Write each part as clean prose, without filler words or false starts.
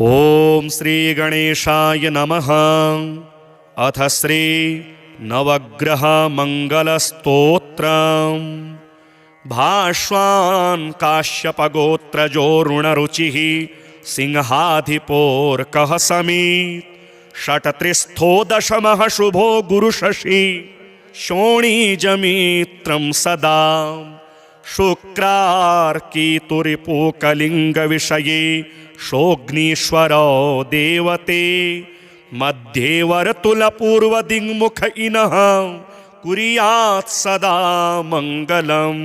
ओम श्री गणेशाय नमः। अथ श्री नवग्रह मंगल स्तोत्रम्। भाष्वान् काश्यप गोत्रजो ऋणरुचिः सिंहाधिपोर्कः समीत् षट्त्रिस्थो दशमः शुभो गुरुशशि शोणीजमित्रं सदा शुक्रार्कीतुरिपूकलिंग विषये शोग्नीश्वरो देवते मध्ये वर्तुलपूर्वदिङ्मुख इनः कुर्यात् सदा मङ्गलम्।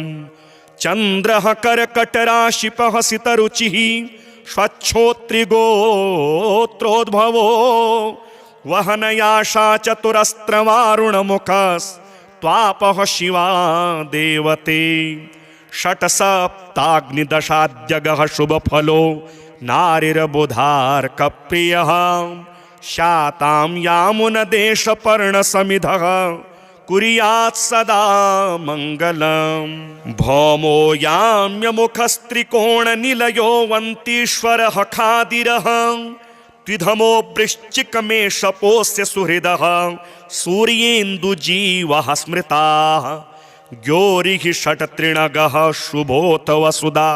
चन्द्रः कर्कटराशिपः सितरुचिः स्वच्छोत्रिगोत्रोद्भवो वहनयाशा चतुरस्त्रवारुणमुखस्त्वापः शिवा देवते षट्सप्ताग्निदशाद्यगः शुभफलो नारिर्बुधार्कप्रियः शातां यामुनदेशपर्णसमिधः कुर्यात् सदा मङ्गलम्। भौमो याम्यमुखस्त्रिकोणनिलयो वन्तीश्वरः खादिरः द्विधमो वृश्चिकमेषपोऽस्य सुहृदः सूर्येन्दुजीवः स्मृताः ज्ञोरिः षट्त्रिणगः शुभोत वसुधा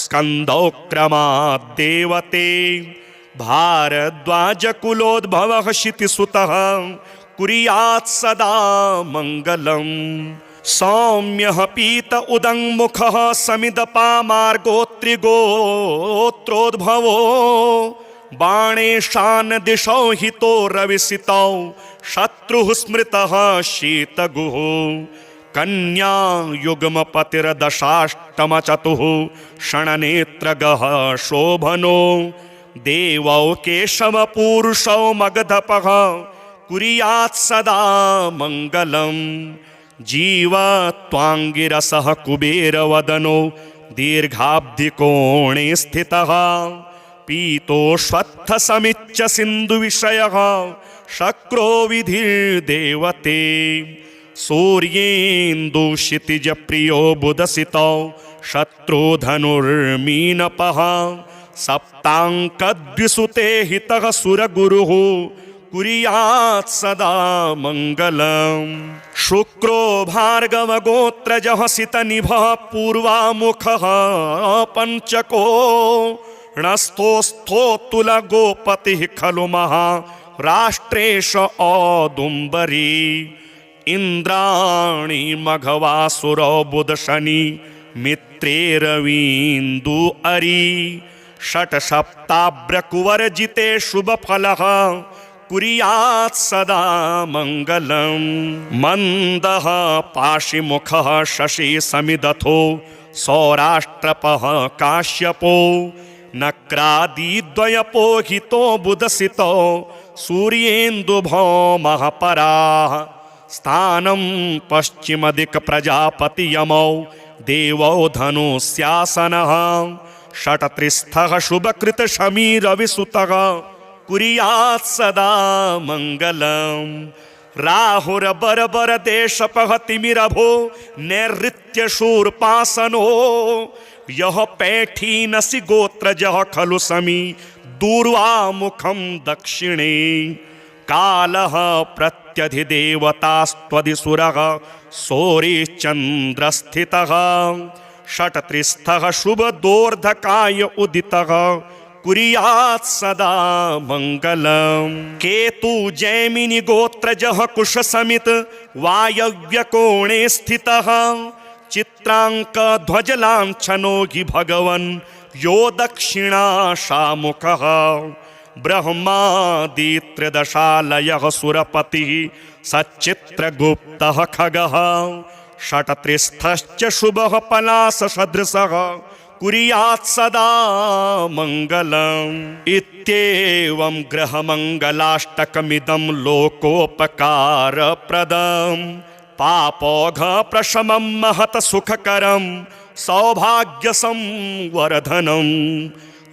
स्कन्दौ क्रमात् देवते भारद्वाजकुलोद्भवः क्षितिसुतः कुर्यात् सदा मङ्गलम्। सौम्यः पीत उदङ्मुखः समिदपामार्गोत्रिगोत्रोद्भवो बाणेशान् दिशौ हितो रविसितौ शत्रुः स्मृतः शीतगुः कन्या युग्मपतिर्दशाष्टमचतुः षण्नेत्रगः शोभनो देवौ केशवपूरुषौ मगधपः कुर्यात् सदा मङ्गलम्। जीवत्वाङ्गिरसः कुबेरवदनो दीर्घाब्धिकोणे स्थितः पीतोश्वत्थसमिच्च सिन्धुविषयः शक्रो विधिर्देवते सूर्येन्दुक्षितिजप्रियो बुधसितौ शत्रुधनुर्मीनपः सप्ताङ्कद्विसुते हितः सुरगुरुः कुर्यात् सदा मङ्गलम्। शुक्रो भार्गवगोत्रजः सितनिभः पूर्वामुखः पञ्चको णस्थोस्थोतुलगोपतिः खलु महाराष्ट्रेश औदुम्बरी इन्द्राणी मघवासुरो बुधशनि मित्रे रवीन्दु अरि षट्सप्ताभ्रकुवर्जिते शुभफलः कुर्यात् सदा मङ्गलम्। मन्दः पाशिमुखः शशि समिदथो सौराष्ट्रपः काश्यपो नक्रादिद्वयपोहितो बुधसितो सूर्येन्दुभौमः पराः स्थानं पश्चिमदिक्प्रजापतियमौ देवौ धनुस्यासनः षट्त्रिस्थः शुभकृतशमीरविसुतः कुर्यात् सदा मङ्गलम्। राहुर्बर्बरदेशपः तिमिरभो नैऋत्यशूर्पासनो यः पैठीनसि गोत्रजः खलु समी दूर्वामुखं दक्षिणे कालः प्रत्यधिदेवतास्त्वधिसुरः सौरिश्चन्द्रस्थितः षट्त्रिस्थः शुभदोर्धकाय उदितः कुर्यात् सदा मङ्गलम्। केतु जैमिनि गोत्रजः कुशसमित वायव्यकोणे स्थितः चित्राङ्कध्वजलाञ्छनो हि भगवन् यो दक्षिणाशामुखः ब्रह्मादित्रदशालयः सुरपतिः सच्चित्रगुप्तः खगः षट्त्रिस्थश्च शुभः पलाससदृशः कुर्यात् सदा मङ्गलम्। इत्येवं ग्रहमङ्गलाष्टकमिदं लोकोपकारप्रदम् पापौघप्रशमं महत् सुखकरं सौभाग्यसंवर्धनम्।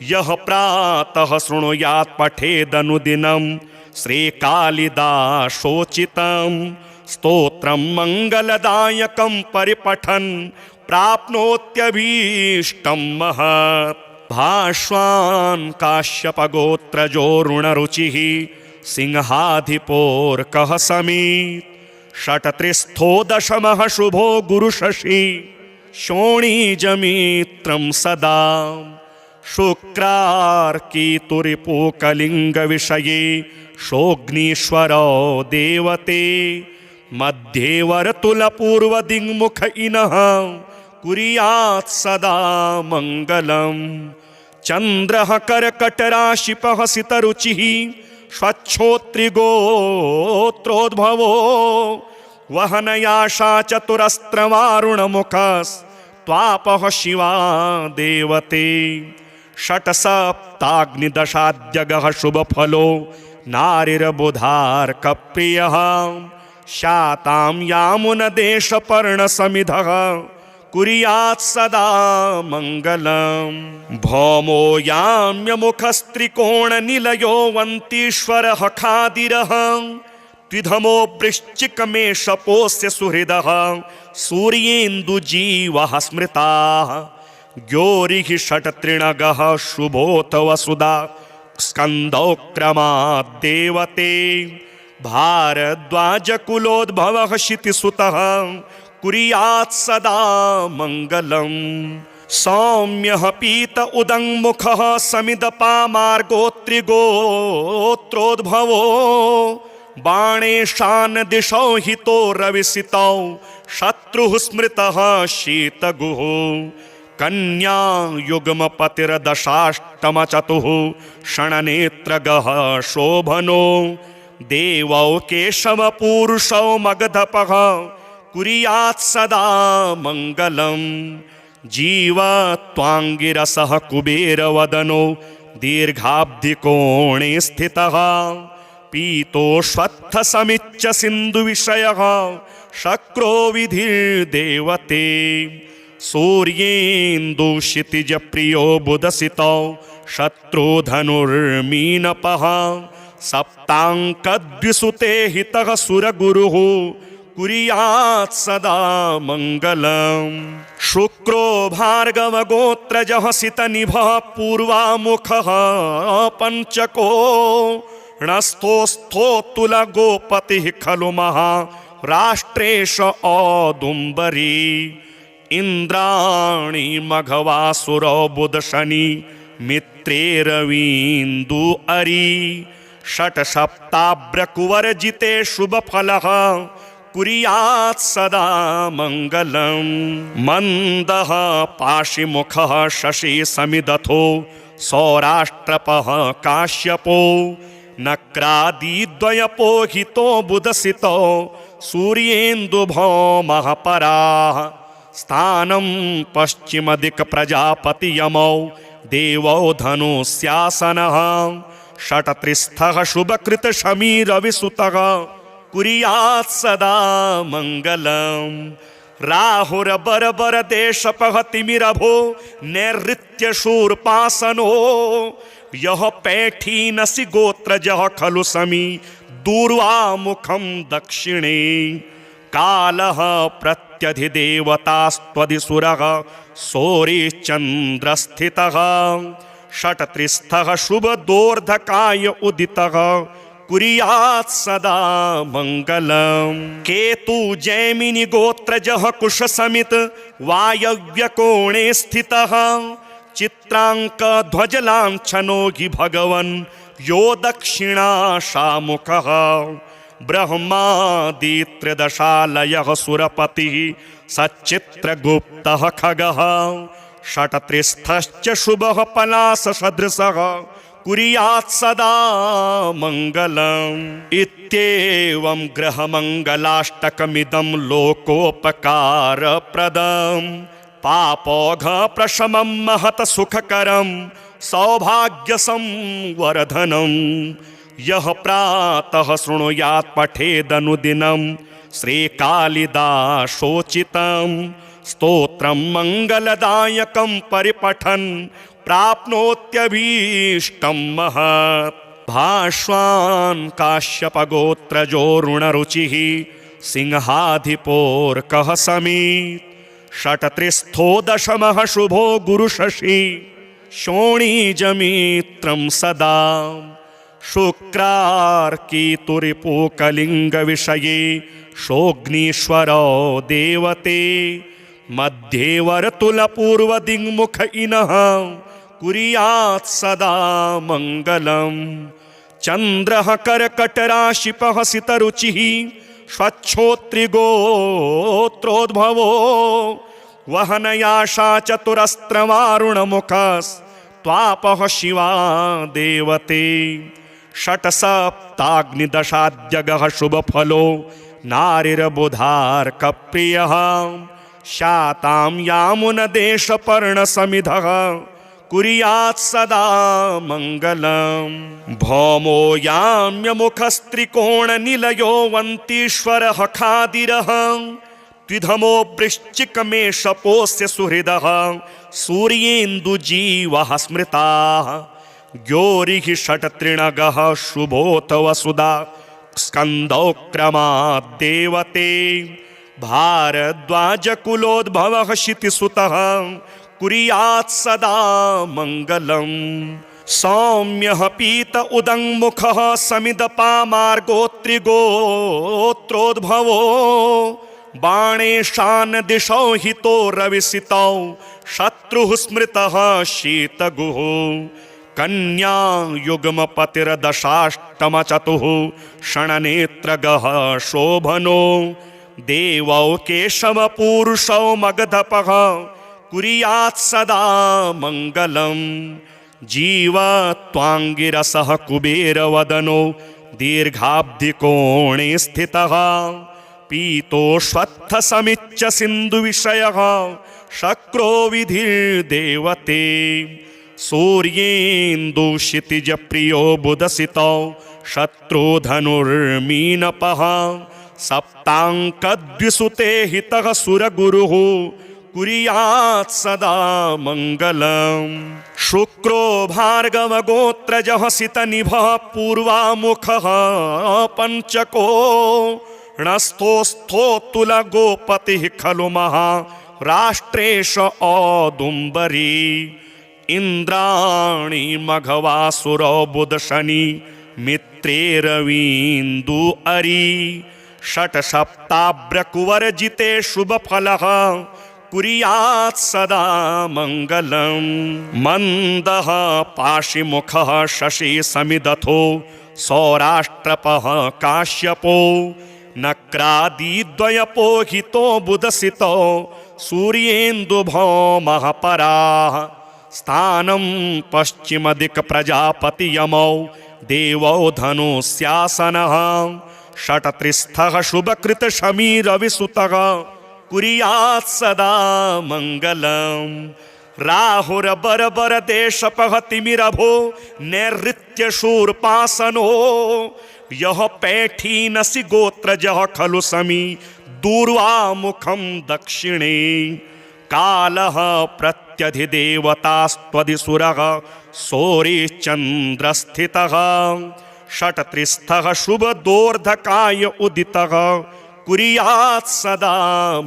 यः प्रातः शृणुयात् पठेदनुदिनं श्रीकालिदासोचितं स्तोत्रं मङ्गलदायकं परिपठन् प्राप्नोत्यभीष्टं महत्। भाष्वान् काश्यपगोत्रजो ऋणरुचिः सिंहाधिपोर्कः समीत् षट्त्रिस्थो दशमः शुभो गुरुशशी शोणीजमित्रं सदा शुक्रार्कीतुरिपूकलिङ्गविषये शोऽग्नीश्वरो देवते मध्ये वर्तुलपूर्वदिङ्मुख इनः कुर्यात् सदा मङ्गलम् चन्द्रः कर्कटराशिपः सितरुचिः स्वच्छोत्रिगोत्रोद्भवो वहनयाशा चतुरस्त्रवारुणमुखस्त्वापः शिवा देवते षट्सप्ताग्निदशाद्यगः शुभफलो नारिर्बुधार्कप्रियः शातां यामुनदेशपर्णसमिधः कुर्यात् सदा मङ्गलम् भौमो याम्यमुखस्त्रिकोणनिलयो वन्तीश्वरः खादिरः द्विधमो वृश्चिकमेषपोऽस्य सुहृदः सूर्येन्दुजीवः स्मृताः ज्ञोरिः षट्त्रिणगः शुभोत वसुधा स्कन्दौ क्रमात् देवते भारद्वाजकुलोद्भवः क्षितिसुतः कुर्यात् सदा मङ्गलम् सौम्यः पीत उदङ्मुखः समिदपामार्गोत्रिगोत्रोद्भवो बाणेशान् दिशौ हितो रविसितौ शत्रुः स्मृतः शीतगुः कन्या युग्मपतिर्दशाष्टमचतुः षण्नेत्रगः शोभनो देवौ केशवपूरुषौ मगधपः कुर्यात् सदा मङ्गलम् जीवत्वाङ्गिरसः कुबेरवदनो दीर्घाब्धिकोणे स्थितः पीतोश्वत्थसमिच्च सिन्धुविषयः शक्रो विधिर्देवते सूर्येन्दुक्षितिजप्रियो बुधसितौ शत्रुधनुर्मीनपः सप्ताङ्कद्विसुते हितः सुरगुरुः कुर्यात् सदा मङ्गलम् शुक्रो भार्गवगोत्रजः सितनिभः पूर्वामुखः पञ्चको णस्थोस्थोतुलगोपतिः खलु महाराष्ट्रेश औदुम्बरी इन्द्राणि मघवासुरो बुधशनि मित्रे रवीन्दु अरी षट्सप्ताभ्रकुवर्जिते शुभफलः कुर्यात् सदा मङ्गलम् मन्दः पाशिमुखः शशि समिदथो सौराष्ट्रपः काश्यपो नक्रादिद्वयपोहितो बुधसितो सूर्येन्दुभौमः पराः स्थानं पश्चिमदिक्प्रजापतियमौ देवौ धनुस्यासनः षट्त्रिस्थः शुभकृतशमीरविसुतः कुर्यात् सदा मङ्गलम् राहुरबरबरदेशपः तिमिरभो नैऋत्यशूर्पासनो यः पैठीनसि गोत्रजः खलु समी दूर्वामुखं दक्षिणे कालः प्रत्यधिदेवतास्त्वधिसुरः सौरिश्चन्द्रस्थितः षट्त्रिस्थः शुभदोर्धकाय उदितः कुर्यात् सदा मङ्गलम् केतु जैमिनि गोत्रजः कुशसमित वायव्यकोणे स्थितः चित्राङ्कध्वजलाञ्छनो हि भगवन् यो दक्षिणाशामुखः ब्रह्मादित्रदशालयः सुरपतिः सच्चित्रगुप्तः खगः षट्त्रिस्थश्च शुभः पलाससदृशः कुर्यात् सदा मङ्गलम् इत्येवं ग्रहमङ्गलाष्टकमिदं लोकोपकारप्रदम् पापौघप्रशमं महत् सुखकरं सौभाग्यसंवर्धनं यः प्रातः शृणुयात् पठेदनुदिनं श्रीकालिदासोचितं स्तोत्रं मङ्गलदायकं परिपठन् प्राप्नोत्यभीष्टं महत् भाष्वान् काश्यपगोत्रजो ऋणरुचिः सिंहाधिपोर्कः समीत् षट्त्रिस्थो दशमः शुभो गुरुशशी शोणीजमित्रं सदा शुक्रार्कीतुरिपूकलिङ्गविषये शोऽग्नीश्वरो देवते मध्ये वर्तुलपूर्वदिङ्मुख इनः कुर्यात् सदा मङ्गलम् चन्द्रः कर्कटराशिपः सितरुचिः स्वच्छोत्रिगोत्रोद्भवो वहनयाशा चतुरस्त्रवारुणमुखस्त्वापः शिवा देवते षट्सप्ताग्निदशाद्यगः शुभफलो नारिर्बुधार्कप्रियः शातां यामुनदेशपर्णसमिधः कुर्यात् सदा मङ्गलम् भौमो याम्यमुखस्त्रिकोणनिलयो वन्तीश्वरः खादिरः द्विधमो वृश्चिकमेषपोऽस्य सुहृदः सूर्येन्दुजीवः स्मृताः ज्ञोरिः षट्त्रिणगः शुभोत वसुधा स्कन्दौक्रमात् देवते भारद्वाजकुलोद्भवः क्षितिसुतः कुर्यात् सदा मङ्गलम् सौम्यः पीत उदङ्मुखः समिदपामार्गोत्रिगोत्रोद्भवो बाणेशान् दिशौ हितो रविसितौ शत्रुः स्मृतः शीतगुः कन्या युग्मपतिर्दशाष्टमचतुः षण्नेत्रगः शोभनो देवौ केशवपूरुषौ मगधपः कुर्यात् सदा मङ्गलम् जीवत्वाङ्गिरसः कुबेरवदनो दीर्घाब्धिकोणे स्थितः पीतोश्वत्थसमिच्च सिन्धुविषयः शक्रो विधिर्देवते सूर्येन्दुक्षितिजप्रियो बुधसितौ शत्रुधनुर्मीनपः सप्ताङ्कद्विसुते हितः सुरगुरुः कुर्यात् सदा मङ्गलम् शुक्रो भार्गवगोत्रजः सितनिभः पूर्वामुखः पञ्चको णस्थोस्थोतुलगोपतिः खलु महाराष्ट्रेश औदुम्बरी इन्द्राणि मघवासुरो बुधशनि मित्रे रवीन्दु अरि षट्सप्ताभ्रकुवर्जिते शुभफलः कुर्यात् सदा मङ्गलम् मन्दः पाशिमुखः शशि समिदथो सौराष्ट्रपः काश्यपो नक्रादिद्वयपोहितो बुधसितो सूर्येन्दुभौमः पराः स्थानं पश्चिमदिक्प्रजापतियमौ देवौ धनुस्यासनः षट्त्रिस्थः शुभकृतशमीरविसुतः कुर्यात् सदा मङ्गलम् राहुरबरबरदेशपः तिमिरभो नैऋत्यशूर्पासनो यः पैठीनसि गोत्रजः खलु समी दूर्वामुखं दक्षिणे कालः प्रत्यधिदेवतास्त्वधिसुरः सौरिश्चन्द्रस्थितः षट्त्रिस्थः शुभदोर्धकाय उदितः कुर्यात् सदा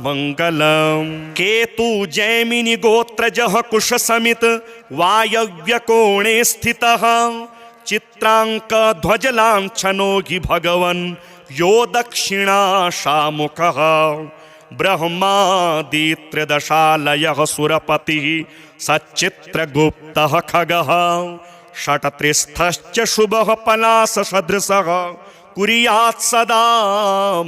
मङ्गलम् केतु जैमिनि गोत्रजः कुशसमित वायव्यकोणे स्थितः चित्राङ्कध्वजलाञ्छनो हि भगवन् यो दक्षिणाशामुखः ब्रह्मादित्रदशालयः सुरपतिः सच्चित्रगुप्तः खगः षट्त्रिस्थश्च शुभः पलाससदृशः कुर्यात् सदा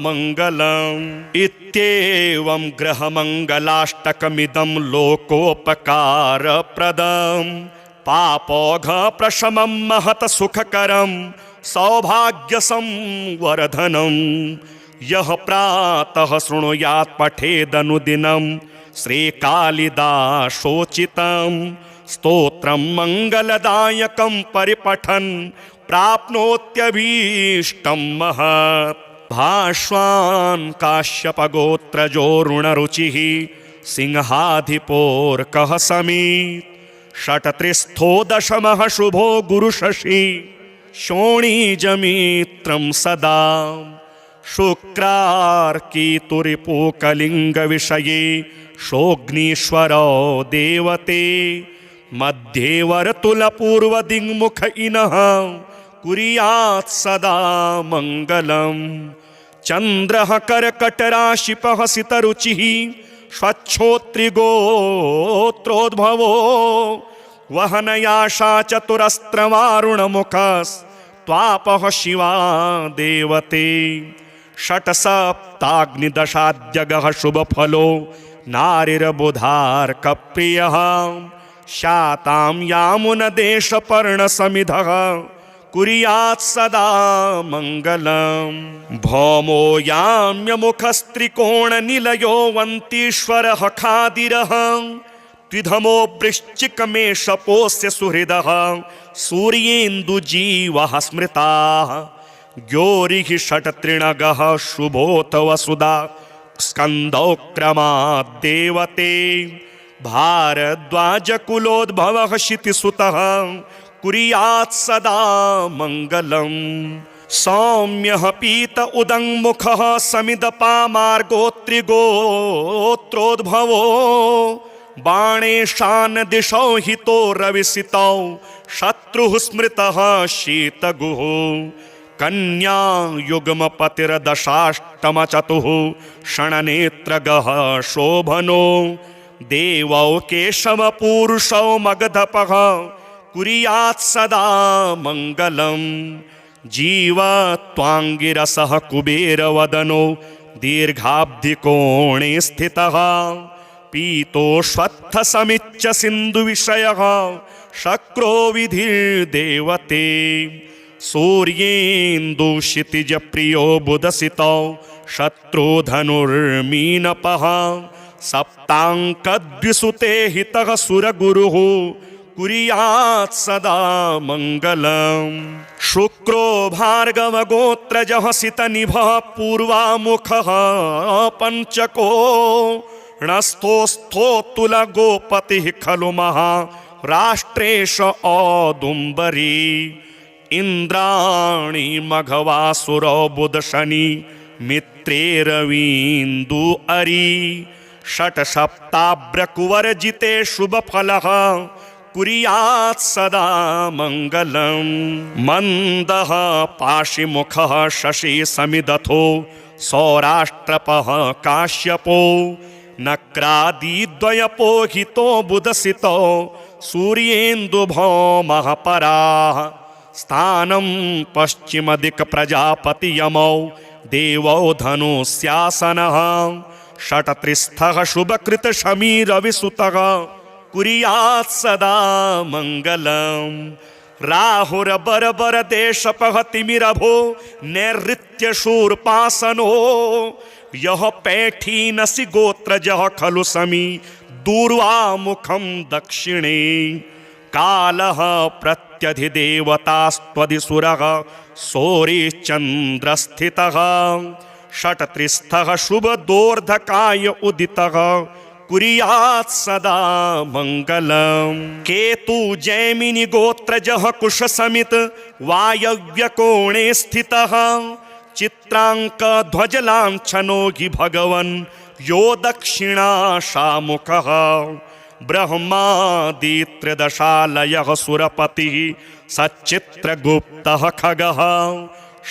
मङ्गलम् इत्येवं ग्रहमङ्गलाष्टकमिदं लोकोपकारप्रदम् पापौघप्रशमं महत् सुखकरं सौभाग्यसंवर्धनम् यः प्रातः शृणुयात् पठेदनुदिनं श्रीकालिदासोचितं स्तोत्रं मङ्गलदायकं परिपठन् प्राप्नोत्यभीष्टं महत् भाष्वान् काश्यपगोत्रजोरुणरुचिः सिंहाधिपोर्कः समीत् षट्त्रिस्थो दशमः शुभो गुरुशशि शोणीजमित्रं सदा शुक्रार्कीतुरिपूकलिङ्गविषये शोऽग्नीश्वरो देवते मध्ये वर्तुलपूर्वदिङ्मुख इनः कुर्यात् सदा मङ्गलम् चन्द्रः कर्कटराशिपः सितरुचिः स्वच्छोत्रिगोत्रोद्भवो वहनयाशा चतुरस्त्रवारुणमुखस्त्वापः शिवा देवते षट्सप्ताग्निदशाद्यगः शुभफलो नारिर्बुधार्कप्रियः शातां यामुनदेशपर्णसमिधः कुर्यात् सदा मङ्गलम् भौमो याम्यमुखस्त्रिकोणनिलयो वन्तीश्वरः खादिरः त्रिधमो वृश्चिकमेषपोऽस्य सुहृदः सूर्येन्दुजीवः स्मृताः ज्ञोरिः षट्त्रिणगः शुभोत वसुधा स्कन्दौ क्रमात् देवते भारद्वाजकुलोद्भवः क्षितिसुतः कुर्यात् सदा मङ्गलम् सौम्यः पीत उदङ्मुखः समिदपामार्गोत्रिगोत्रोद्भवो बाणेशान् दिशौ हितो रविसितौ शत्रुः स्मृतः शीतगुः कन्या युग्मपतिर्दशाष्टमचतुः षण्नेत्रगः शोभनो देवौ केशवपूरुषौ मगधपः कुर्यात् सदा मङ्गलम् जीवत्वाङ्गिरसः कुबेरवदनो दीर्घाब्धिकोणे स्थितः पीतोष्वत्थसमिच्च सिन्धुविषयः शक्रो विधिर्देवते सूर्येन्दुक्षितिजप्रियो बुधसितौ शत्रुधनुर्मीनपः सप्ताङ्कद्विसुते हितः सुरगुरुः कुर्यात् सदा मङ्गलम् शुक्रो भार्गवगोत्रजः सितनिभः पूर्वामुखः पञ्चको णस्थोस्थोतुलगोपतिः खलु महाराष्ट्रेश औदुम्बरी इन्द्राणि मघवासुरो बुधशनि मित्रे रवीन्दु अरि षट्सप्ताभ्रकुवर्जिते शुभफलः कुर्यात् सदा मङ्गलम् मन्दः पाशिमुखः शशि समिदथो सौराष्ट्रपः काश्यपो नक्रादिद्वयपोहितो बुधसितो सूर्येन्दुभौमः पराः स्थानं पश्चिमदिक्प्रजापतियमौ देवौ धनुस्यासनः षट्त्रिस्थः शुभकृतशमीरविसुतः कुर्यात् सदा मङ्गलम् राहुर्बरबरदेशपः तिमिरभो नैऋत्यशूर्पासनो यः पैठीनसि गोत्रजः खलु समी दूर्वामुखं दक्षिणे कालः प्रत्यधिदेवतास्त्वधिसुरः सौरिश्चन्द्रस्थितः षट्त्रिस्थः शुभदोर्धकाय उदितः कुर्यात् सदा मङ्गलम् केतु जैमिनि गोत्रजः कुशसमित वायव्यकोणे स्थितः चित्राङ्कध्वजलाञ्छनो हि भगवन् यो दक्षिणाशामुखः ब्रह्मादित्रदशालयः सुरपतिः सच्चित्रगुप्तः खगः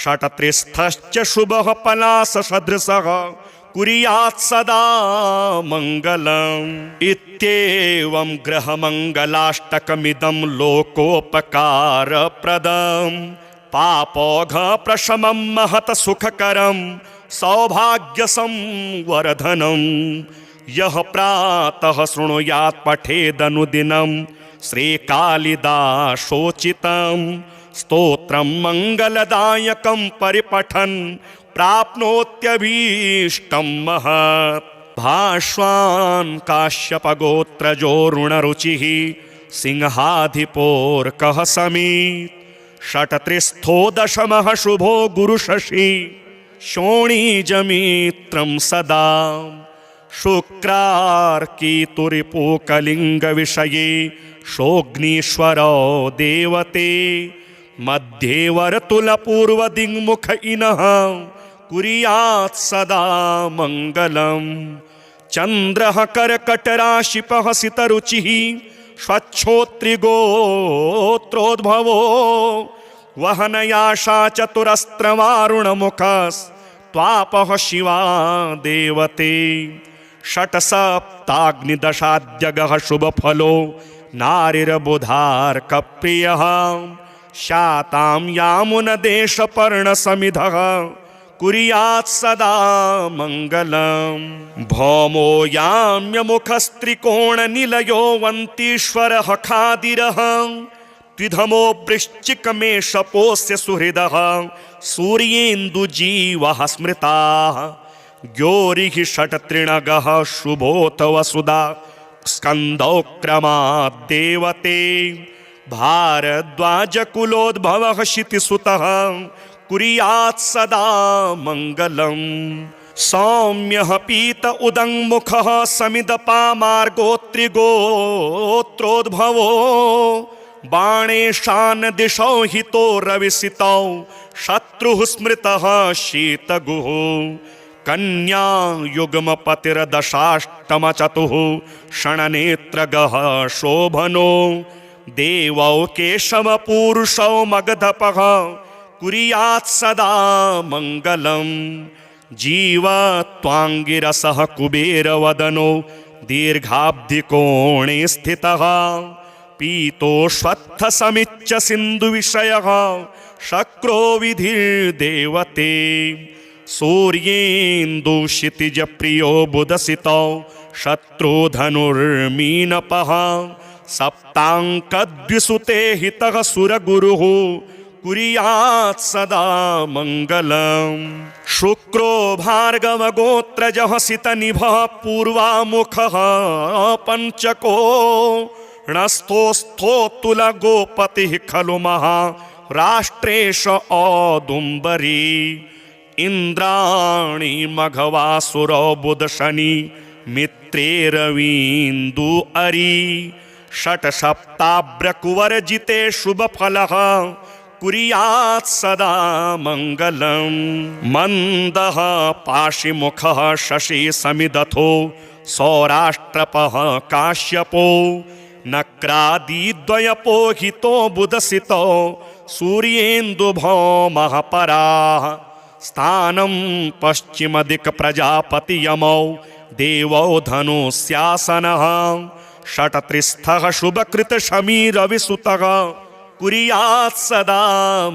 षट्त्रिस्थश्च शुभः पलाससदृशः कुर्यात् सदा मङ्गलम् इत्येवं ग्रहमङ्गलाष्टकमिदं लोकोपकारप्रदम् पापौघप्रशमं महत् सुखकरं सौभाग्यसंवर्धनम् यः प्रातः शृणुयात् पठेदनुदिनं श्रीकालिदासोचितं स्तोत्रं मङ्गलदायकं परिपठन् प्राप्नोत्यभीष्टं महत् भाष्वान् काश्यपगोत्रजो ऋणरुचिः सिंहाधिपोर्कः समीत् षट्त्रिस्थो दशमः शुभो गुरुशशि शोणीजमित्रं सदा शुक्रार्कीतुरिपूकलिङ्गविषये शोग्नीश्वरो देवते मध्ये वर्तुलपूर्वदिङ्मुख इनः कुर्यात् सदा मङ्गलम् चन्द्रः कर्कटराशिपः सितरुचिः स्वच्छोत्रिगोत्रोद्भवो वहनयाशा चतुरस्त्रवारुणमुखस्त्वापः शिवा देवते षट्सप्ताग्निदशाद्यगः शुभफलो नारिर्बुधार्कप्रियः शातां यामुनदेशपर्णसमिधः कुर्यात् सदा मङ्गलम् भौमो याम्यमुखस्त्रिकोणनिलयो वन्तीश्वरः खादिरः त्रिधमो वृश्चिकमेषपोऽस्य सुहृदः सूर्येन्दुजीवः स्मृताः ग्योरिः षट्त्रिणगः शुभोत वसुधा स्कन्दौ क्रमात् देवते भारद्वाजकुलोद्भवः क्षितिसुतः कुर्यात् सदा मङ्गलम् सौम्यः पीत उदङ्मुखः समिदपामार्गोत्रिगोत्रोद्भवो बाणेशान् दिशौ हितो रविसितौ शत्रुः स्मृतः शीतगुः कन्या युग्मपतिर्दशाष्टमचतुः षण्नेत्रगः शोभनो देवौ केशवपूरुषौ मगधपः कुर्यात् सदा मङ्गलम् जीवत्वाङ्गिरसः कुबेरवदनो दीर्घाब्धिकोणे स्थितः पीतोष्वत्थसमिच्च सिन्धुविषयः शक्रो विधिर्देवते सूर्येन्दुक्षितिजप्रियो बुधसितौ शत्रुधनुर्मीनपः सप्ताङ्कद्विसुते हितः सुरगुरुः कुर्यात् सदा मङ्गलम् शुक्रो भार्गवगोत्रजः सितनिभः पूर्वामुखः पञ्चको णस्थोस्थोतुलगोपतिः खलु महाराष्ट्रेश औदुम्बरी इन्द्राणि मघवासुरो बुधशनि मित्रे रवीन्दु अरि षट्सप्ताभ्रकुवर्जिते शुभफलः कुर्यात् सदा मङ्गलम् मन्दः पाशिमुखः शशि समिदथो सौराष्ट्रपः काश्यपो नक्रादिद्वयपोहितो बुधसितो सूर्येन्दुभौमः पराः स्थानं पश्चिमदिक्प्रजापतियमौ देवौ धनुस्यासनः षट्त्रिस्थः शुभकृतशमीरविसुतः कुर्यात् सदा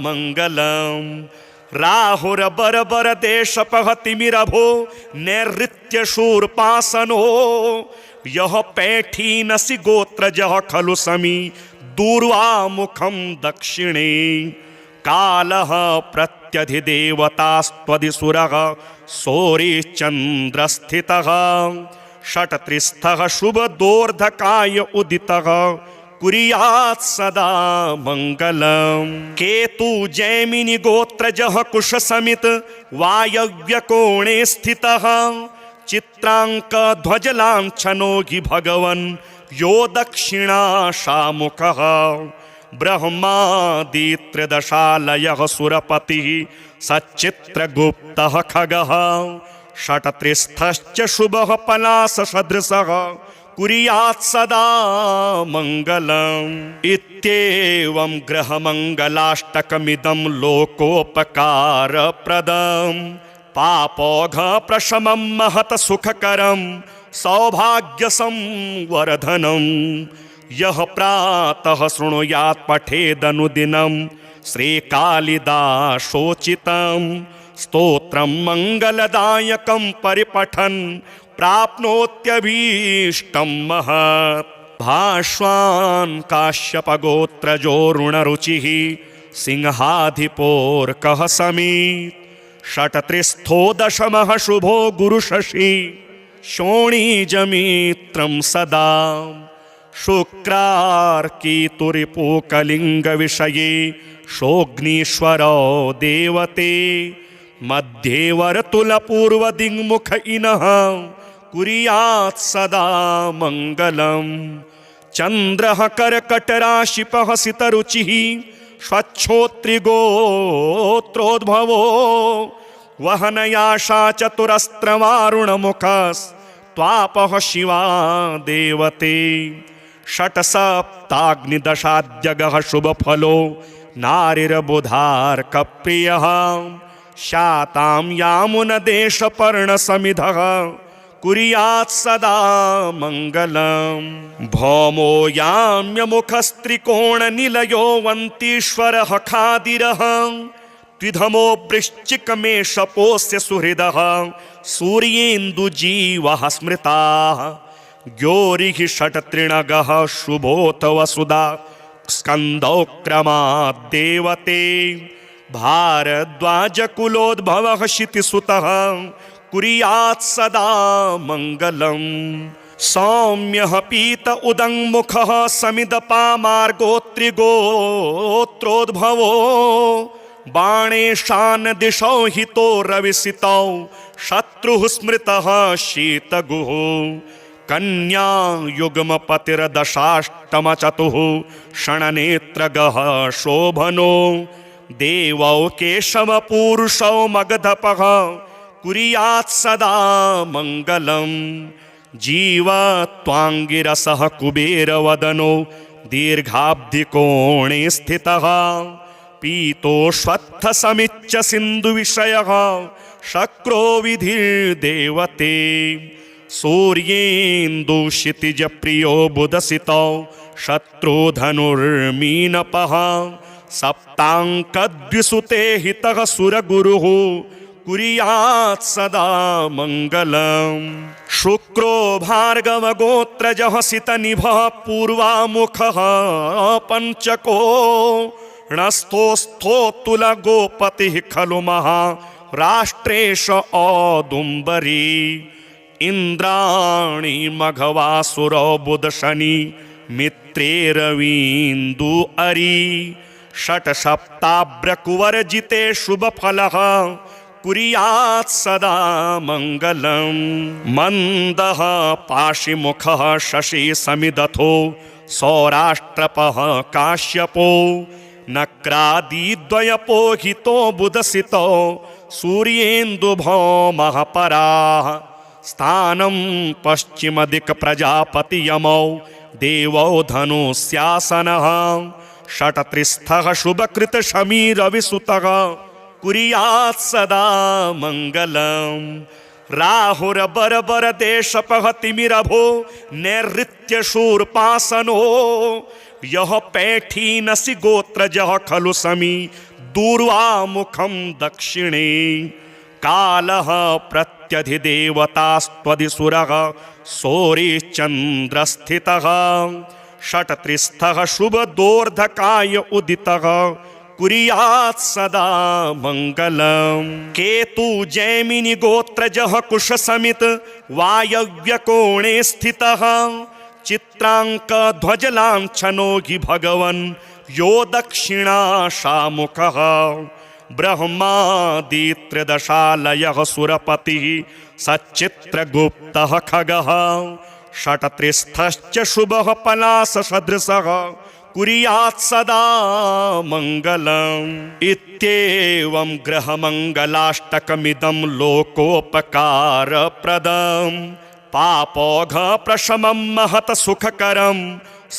मङ्गलम् राहुरबरबरदेशपः तिमिरभो नैऋत्यशूर्पासनो यः पैठीनसि गोत्रजः खलु समी दूर्वामुखं दक्षिणे कालः प्रत्यधिदेवतास्त्वधिसुरः सौरिश्चन्द्रस्थितः षट्त्रिस्थः शुभदोर्धकाय उदितः कुर्यात् सदा मङ्गलम् केतु जैमिनि गोत्रजः कुशसमित वायव्यकोणे स्थितः चित्राङ्कध्वजलाञ्छनो हि भगवन् यो दक्षिणाशामुखः ब्रह्मादित्रदशालयः सुरपतिः सच्चित्रगुप्तः खगः षट्त्रिस्थश्च शुभः पलाससदृशः कुर्यात् सदा मङ्गलम् इत्येवं ग्रहमङ्गलाष्टकमिदं लोकोपकारप्रदम् पापौघप्रशमं महत् सुखकरं सौभाग्यसंवर्धनम् यः प्रातः शृणुयात् पठेदनुदिनं श्रीकालिदासोचितं स्तोत्रं मङ्गलदायकं परिपठन् प्राप्नोत्यभीष्टं महत् भाष्वान् काश्यपगोत्रजो ऋणरुचिः सिंहाधिपोर्कः समीत् षट्त्रिस्थो दशमः शुभो गुरुशशि शोणीजमित्रं सदा शुक्रार्कीतुरिपूकलिङ्गविषये शोऽग्नीश्वरो देवते मध्ये वर्तुलपूर्वदिङ्मुख इनः कुर्यात् सदा मङ्गलम् चन्द्रः कर्कटराशिपः सितरुचिः स्वच्छोत्रिगोत्रोद्भवो वहनयाशा चतुरस्त्रवारुणमुखस्त्वापः शिवा देवते षट्सप्ताग्निदशाद्यगः शुभफलो नारिर्बुधार्कप्रियः शातां यामुनदेशपर्णसमिधः कुर्यात् सदा मङ्गलम् भौमो याम्यमुखस्त्रिकोणनिलयो वन्तीश्वरः खादिरः द्विधमो वृश्चिकमेषपोऽस्य सुहृदः सूर्येन्दुजीवः स्मृताः ज्ञोरिः षट्त्रिणगः शुभोत वसुधा स्कन्दौ क्रमात् देवते भारद्वाजकुलोद्भवः क्षितिसुतः कुर्यात् सदा मङ्गलम् सौम्यः पीत उदङ्मुखः समिदपामार्गोत्रिगोत्रोद्भवो बाणेशान् दिशौ हितो रविसितौ शत्रुः स्मृतः शीतगुः कन्या युग्मपतिर्दशाष्टमचतुः षण्नेत्रगः शोभनो देवौ केशवपूरुषौ मगधपः कुर्यात् सदा मङ्गलम् जीवत्वाङ्गिरसः कुबेरवदनो दीर्घाब्धिकोणे स्थितः पीतोश्वत्थसमिच्च सिन्धुविषयः शक्रो विधिर्देवते सूर्येन्दुक्षितिजप्रियो बुधसितौ शत्रुधनुर्मीनपः सप्ताङ्कद्विसुते हितः सुरगुरुः कुर्यात् सदा मङ्गलम् शुक्रो भार्गवगोत्रजः सितनिभः पूर्वामुखः पञ्चको णस्थोस्थोतुलगोपतिः खलु महाराष्ट्रेश औदुम्बरी इन्द्राणि मघवासुरो बुधशनि मित्रे रवीन्दु अरि षट्सप्ताभ्रकुवर्जिते शुभफलः कुर्यात् सदा मङ्गलम् मन्दः पाशिमुखः शशि समिदथो सौराष्ट्रपः काश्यपो नक्रादिद्वयपोहितो बुधसितो सूर्येन्दुभौमः पराः स्थानं पश्चिमदिक्प्रजापतियमौ देवौ धनुस्यासनः षट्त्रिस्थः शुभकृतशमीरविसुतः कुर्यात् सदा मङ्गलम् राहुरबरबरदेशपः तिमिरभो नैऋत्यशूर्पासनो यः पैठीनसि गोत्रजः खलु समी दूर्वामुखं दक्षिणे कालः प्रत्यधिदेवतास्त्वधिसुरः सौरिश्चन्द्रस्थितः षट्त्रिस्थः शुभदोर्धकाय उदितः कुर्यात् सदा मङ्गलम् केतु जैमिनि गोत्रजः कुशसमित वायव्यकोणे स्थितः चित्राङ्कध्वजलाञ्छनो हि भगवन् यो दक्षिणाशामुखः ब्रह्मादित्रदशालयः सुरपतिः सच्चित्रगुप्तः खगः षट्त्रिस्थश्च शुभः पलाससदृशः कुर्यात् सदा मङ्गलम् इत्येवं ग्रहमङ्गलाष्टकमिदं लोकोपकारप्रदम् पापौघप्रशमं महत् सुखकरं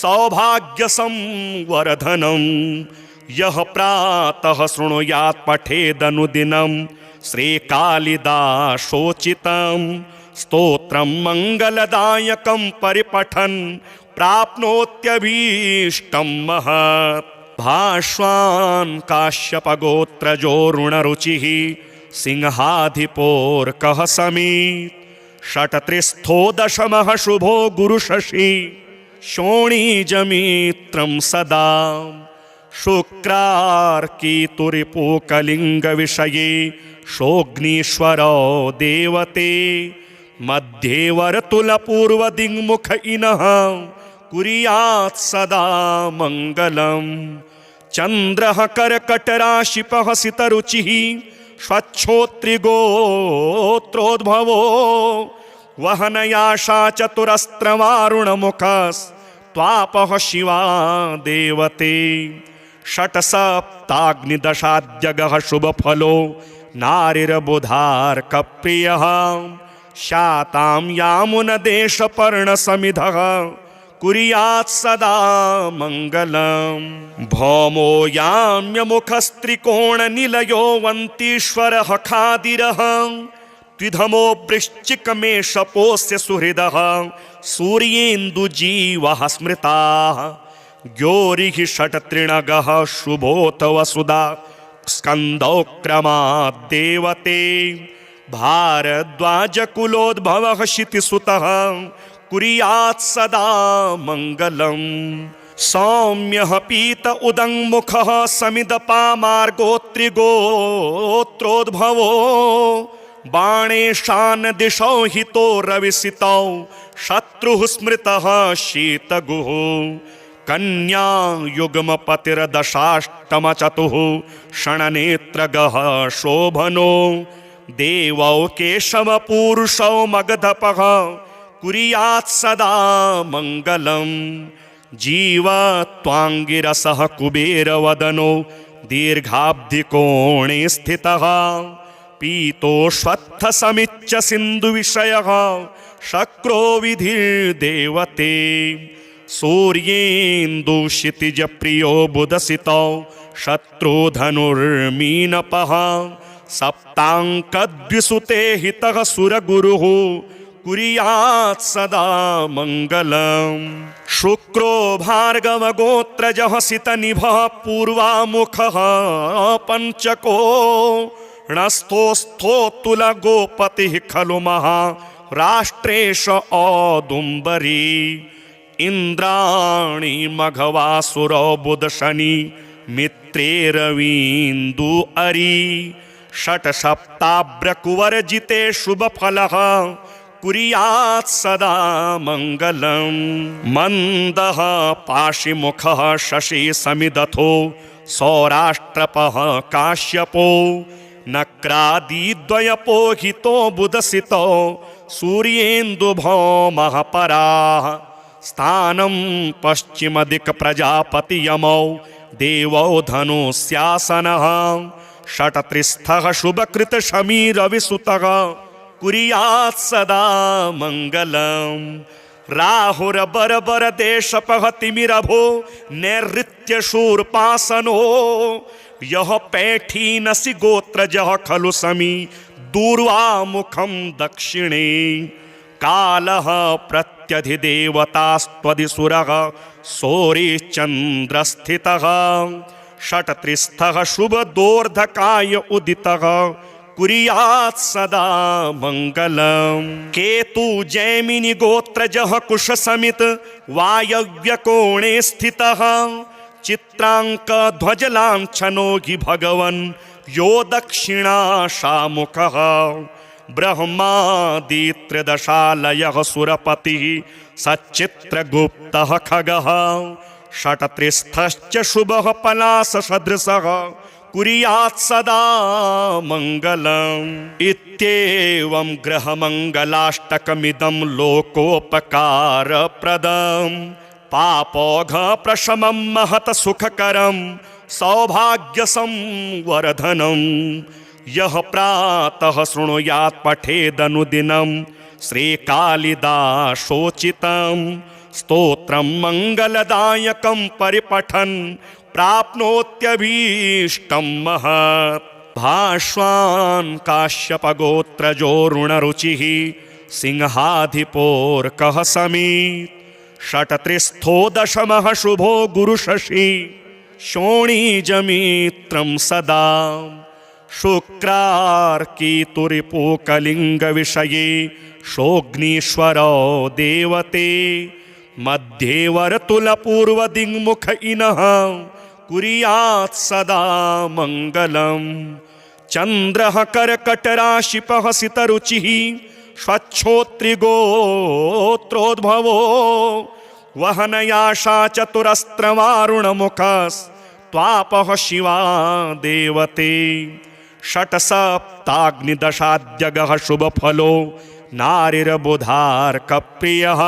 सौभाग्यसंवर्धनम् यः प्रातः शृणुयात् पठेदनुदिनं श्रीकालिदासोचितं स्तोत्रं मङ्गलदायकं परिपठन् प्राप्नोत्यभीष्टं महत् भाष्वान् काश्यपगोत्रजो ऋणरुचिः सिंहाधिपोर्कः समीत् षट्त्रिस्थो दशमः शुभो गुरुशशि शोणीजमित्रं सदा शुक्रार्कीतुरिपूकलिङ्गविषये शोग्नीश्वरो देवते मध्ये वर्तुलपूर्वदिङ्मुख इनः कुर्यात् सदा मङ्गलम् चन्द्रः कर्कटराशिपः सितरुचिः स्वच्छोत्रिगोत्रोद्भवो वहनयाशा चतुरस्त्रवारुणमुखस्त्वापः शिवा देवते षट्सप्ताग्निदशाद्यगः शुभफलो नारिर्बुधार्कप्रियः शातां यामुनदेशपर्णसमिधः कुर्यात् सदा मङ्गलम् भौमो याम्यमुखस्त्रिकोणनिलयो वन्तीश्वरः खादिरः द्विधमो वृश्चिकमेषपोऽस्य सुहृदः सूर्येन्दुजीवः स्मृताः ज्ञोरिः षट्त्रिणगः शुभोत वसुधा स्कन्दौ क्रमात् देवते भारद्वाजकुलोद्भवः क्षितिसुतः कुर्यात् सदा मङ्गलम् सौम्यः पीत उदङ्मुखः समिदपामार्गोत्रिगोत्रोद्भवो बाणेशान् दिशौ हितो रविसितौ शत्रुः स्मृतः शीतगुः कन्या युग्मपतिर्दशाष्टमचतुः षण्नेत्रगः शोभनो देवौ केशवपूरुषौ मगधपः कुर्यात् सदा मङ्गलम् जीवत्वाङ्गिरसः कुबेरवदनो दीर्घाब्धिकोणे स्थितः पीतोश्वत्थसमिच्च सिन्धुविषयः शक्रो विधिर्देवते सूर्येन्दुक्षितिजप्रियो बुधसितौ शत्रुधनुर्मीनपः सप्ताङ्कद्विसुते हितः सुरगुरुः कुर्यात् सदा मङ्गलम् शुक्रो भार्गवगोत्रजः सितनिभः पूर्वामुखः पञ्चको णस्थोस्थोतुलगोपतिः खलु महाराष्ट्रेश औदुम्बरी इन्द्राणि मघवासुरो बुधशनि मित्रे रवीन्दु अरि षट्सप्ताभ्रकुवर्जिते शुभफलः कुर्यात् सदा मङ्गलम् मन्दः पाशिमुखः शशि समिदथो सौराष्ट्रपः काश्यपो नक्रादिद्वयपोहितो बुधसितो सूर्येन्दुभौमः पराः स्थानं पश्चिमदिक्प्रजापतियमौ देवौ धनुस्यासनः षट्त्रिस्थः शुभकृतशमीरविसुतः कुर्यात् सदा मङ्गलम् राहुरबरबरदेशपः तिमिरभो नैऋत्यशूर्पासनो यः पैठीनसि गोत्रजः खलु समी दूर्वामुखं दक्षिणे कालः प्रत्यधिदेवतास्त्वदिसुरः सौरिश्चन्द्रस्थितः षट्त्रिस्थः शुभदोर्धकाय उदितः कुर्यात् सदा मङ्गलम् केतु जैमिनि गोत्रजः कुशसमित वायव्यकोणे स्थितः चित्राङ्कध्वजलाञ्छनो हि भगवन् यो दक्षिणाशामुखः ब्रह्मादित्रदशालयः सुरपतिः सच्चित्रगुप्तः खगः षट्त्रिस्थश्च शुभः पलाससदृशः कुर्यात् सदा मङ्गलम् इत्येवं ग्रहमङ्गलाष्टकमिदं लोकोपकारप्रदम् पापौघप्रशमं महत् सुखकरं सौभाग्यसंवर्धनं यः प्रातः शृणुयात् पठेदनुदिनं श्रीकालिदासोचितं स्तोत्रं मङ्गलदायकं परिपठन् प्राप्नोत्यभीष्टं महत् भाष्वान् काश्यपगोत्रजो ऋणरुचिः सिंहाधिपोर्कः समीत् षट्त्रिस्थो दशमः शुभो गुरुशशि शोणीजमित्रं सदा शुक्रार्कीतुरिपूकलिङ्गविषये शोग्नीश्वरो देवते मध्ये वर्तुलपूर्वदिङ्मुख इनः कुर्यात् सदा मङ्गलम् चन्द्रः कर्कटराशिपः सितरुचिः स्वच्छोत्रिगोत्रोद्भवो वहनयाशा चतुरस्त्रवारुणमुखस्त्वापः शिवा देवते षट्सप्ताग्निदशाद्यगः शुभफलो नारिर्बुधार्कप्रियः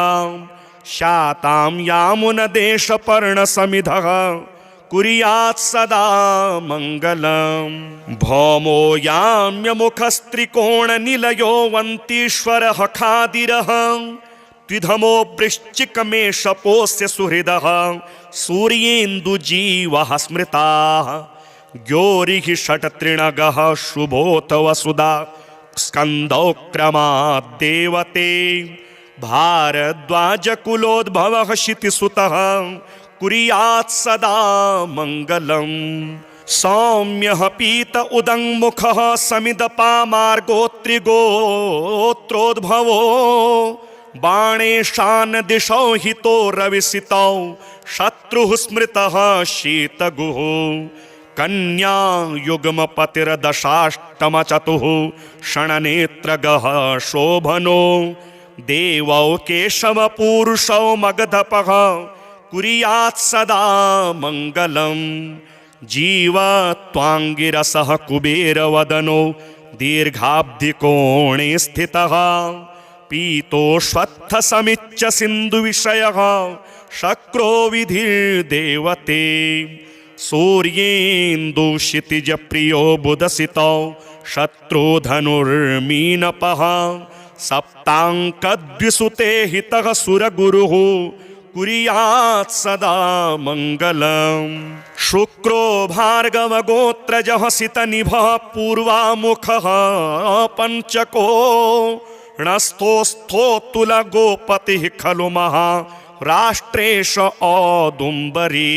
शातां यामुनदेशपर्णसमिधः कुर्यात् सदा मङ्गलम् भौमो याम्यमुखस्त्रिकोणनिलयो वन्तीश्वरः खादिरः द्विधमो वृश्चिकमेषपोऽस्य सुहृदः सूर्येन्दुजीवः स्मृताः ज्ञोरिः षट्त्रिणगः शुभोत वसुधा स्कन्दौ क्रमात् देवते भारद्वाजकुलोद्भवः क्षितिसुतः कुर्यात् सदा मङ्गलम् सौम्यः पीत उदङ्मुखः समिदपामार्गोत्रिगोत्रोद्भवो बाणेशान् दिशौ हितो रविसितौ शत्रुः स्मृतः शीतगुः कन्या युग्मपतिर्दशाष्टमचतुः षण्नेत्रगः शोभनो देवौ केशवपूरुषौ मगधपः कुर्यात् सदा मङ्गलम् जीवत्वाङ्गिरसः कुबेरवदनो दीर्घाब्धिकोणे स्थितः पीतोश्वत्थसमिच्च सिन्धुविषयः शक्रो विधिर्देवते सूर्येन्दुक्षितिजप्रियो बुधसितौ शत्रुधनुर्मीनपः सप्ताङ्कद्विसुते हितः सुरगुरुः कुर्यात् सदा मङ्गलम् शुक्रो भार्गवगोत्रजः सितनिभः पूर्वामुखः पञ्चको णस्थोस्थोतुलगोपतिः खलु महाराष्ट्रेश औदुम्बरी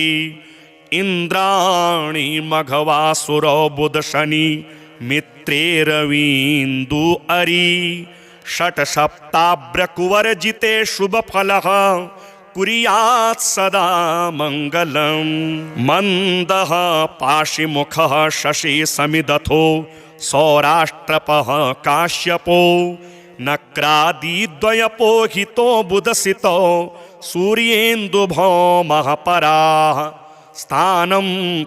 इन्द्राणि मघवासुरो बुधशनि मित्रे रवीन्दु अरि षट्सप्ताभ्रकुवर्जिते शुभफलः कुर्यात् सदा मङ्गलम् मन्दः पाशिमुखः शशि समिदथो सौराष्ट्रपः काश्यपो नक्रादिद्वयपोहितो बुधसितो सूर्येन्दुभौमः पराः स्थानं